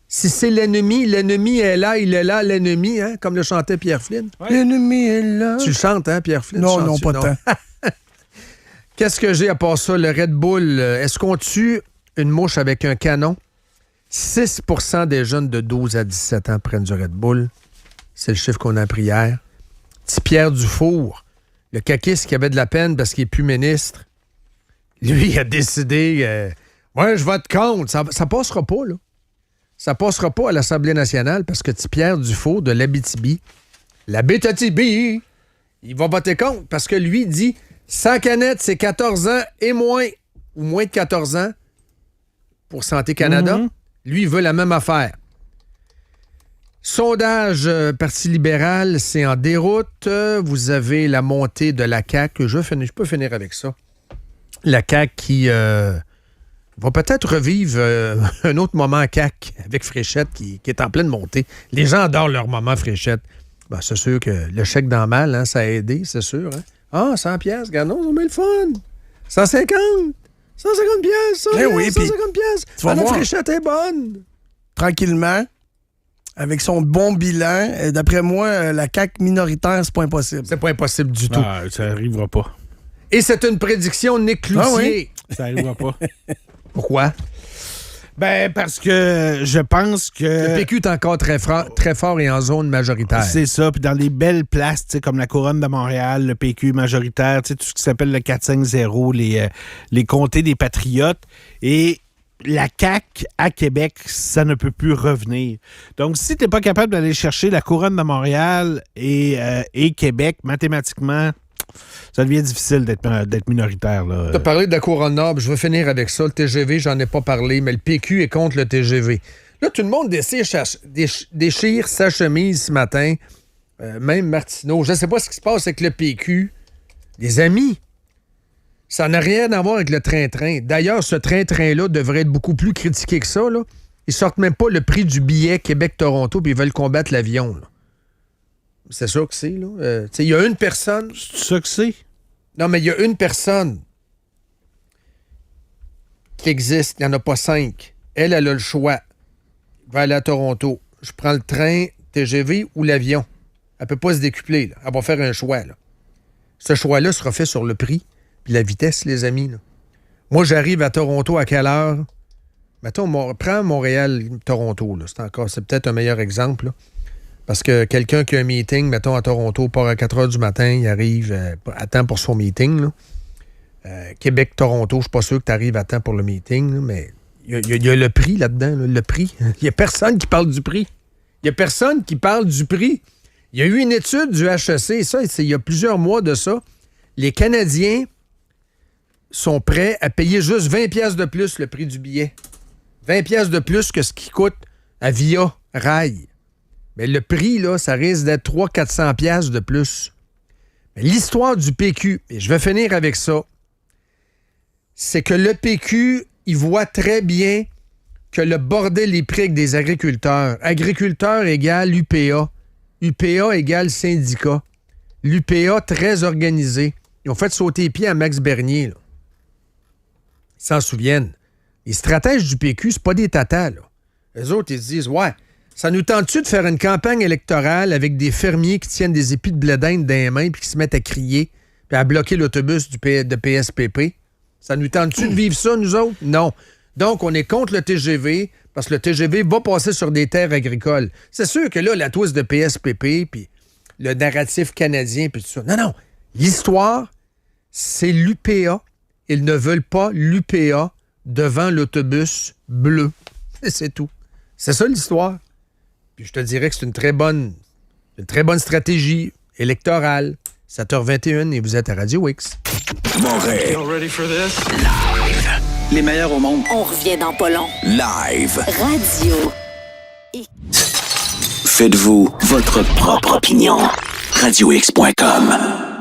Speaker 4: Si c'est l'ennemi est là, il est là, l'ennemi, hein, comme le chantait Pierre Flynn.
Speaker 1: Ouais. L'ennemi est là.
Speaker 4: Tu le chantes, hein, Pierre Flynn?
Speaker 1: Non, pas tant.
Speaker 4: Qu'est-ce que j'ai à part ça? Le Red Bull, est-ce qu'on tue une mouche avec un canon? 6 % des jeunes de 12 à 17 ans prennent du Red Bull. C'est le chiffre qu'on a appris hier. Petit Pierre Dufour, le caquiste qui avait de la peine parce qu'il n'est plus ministre, lui a décidé je vote contre. Ça passera pas, là. Ça passera pas à l'Assemblée nationale parce que petit Pierre Dufour de l'Abitibi, il va voter contre parce que lui dit 100 canettes, c'est 14 ans et moins, ou moins de 14 ans pour Santé Canada. Lui, il veut la même affaire. Sondage Parti libéral, c'est en déroute. Vous avez la montée de la CAQ. Je peux finir avec ça. La CAQ qui va peut-être revivre un autre moment CAQ avec Fréchette qui est en pleine montée. Les gens adorent leur moment Fréchette. Ben, c'est sûr que le chèque dans mal, hein, ça a aidé, c'est sûr. Hein? Ah, 100 piastres, Ganon, on met le fun. 150. 150 piastres, 150 piastres. Madame Fréchette est bonne.
Speaker 1: Tranquillement, avec son bon bilan, d'après moi, la CAQ minoritaire, c'est pas impossible.
Speaker 4: C'est pas impossible du tout.
Speaker 5: Ah, ça n'arrivera pas.
Speaker 4: Et c'est une prédiction Nick Cloutier.
Speaker 5: Ça n'arrivera pas.
Speaker 4: Pourquoi?
Speaker 5: Ben, parce que je pense que...
Speaker 4: Le PQ est encore très fort et en zone majoritaire.
Speaker 5: C'est ça. Puis dans les belles places, comme la Couronne de Montréal, le PQ majoritaire, tout ce qui s'appelle le 4-5-0, les comtés des patriotes. Et la CAQ à Québec, ça ne peut plus revenir. Donc, si tu n'es pas capable d'aller chercher la Couronne de Montréal et Québec, mathématiquement... Ça devient difficile d'être minoritaire. Tu
Speaker 4: as parlé de la Couronne Nord, je vais finir avec ça. Le TGV, j'en ai pas parlé, mais le PQ est contre le TGV. Là, tout le monde déchire sa chemise ce matin. Même Martineau. Je ne sais pas ce qui se passe avec le PQ. Les amis, ça n'a rien à voir avec le train-train. D'ailleurs, ce train-train-là devrait être beaucoup plus critiqué que ça. Là. Ils sortent même pas le prix du billet Québec-Toronto puis ils veulent combattre l'avion. Là. C'est ça que c'est, là. Il y a une personne...
Speaker 5: C'est ça que c'est?
Speaker 4: Non, mais il y a une personne qui existent. Il n'y en a pas 5. Elle a le choix. Elle va aller à Toronto. Je prends le train, TGV ou l'avion. Elle ne peut pas se décupler. Là. Elle va faire un choix. Là. Ce choix-là sera fait sur le prix puis la vitesse, les amis. Là. Moi, j'arrive à Toronto à quelle heure? Mettons, prends Montréal-Toronto. C'est peut-être un meilleur exemple. Là. Parce que quelqu'un qui a un meeting, mettons, à Toronto, part à 4 heures du matin, il arrive à temps pour son meeting. Là. Québec-Toronto, je suis pas sûr que tu arrives à temps pour le meeting, là, mais il y a le prix là-dedans, là, le prix. Il n'y a personne qui parle du prix. Il n'y a personne qui parle du prix. Il y a eu une étude du HEC, ça, il y a plusieurs mois de ça. Les Canadiens sont prêts à payer juste 20$ de plus le prix du billet. 20$ de plus que ce qui coûte à Via Rail. Mais le prix, là, ça risque d'être 300-400$ de plus. Mais l'histoire du PQ, et je vais finir avec ça, c'est que le PQ, il voit très bien que le bordel est pris avec des agriculteurs. Agriculteurs égale UPA. UPA égale syndicat. L'UPA très organisé. Ils ont fait sauter les pieds à Max Bernier. Là. Ils s'en souviennent. Les stratèges du PQ, c'est pas des tatas. Là. Eux autres, ils se disent, ouais, ça nous tente-tu de faire une campagne électorale avec des fermiers qui tiennent des épis de blé d'Inde dans les mains puis qui se mettent à crier puis à bloquer l'autobus de PSPP? Ça nous tente-tu de vivre ça, nous autres? Non. Donc, on est contre le TGV parce que le TGV va passer sur des terres agricoles. C'est sûr que là, la twist de PSPP puis le narratif canadien puis tout ça. Non. L'histoire, c'est l'UPA. Ils ne veulent pas l'UPA devant l'autobus bleu. C'est tout. C'est ça l'histoire. Puis je te dirais que c'est une très bonne stratégie électorale. 7h21 et vous êtes à Radio X.
Speaker 2: Moret.
Speaker 12: ready for this?
Speaker 2: Live. Les meilleurs au monde.
Speaker 3: On revient dans pas long.
Speaker 2: Live.
Speaker 3: Radio X.
Speaker 2: Faites-vous votre propre opinion. RadioX.com.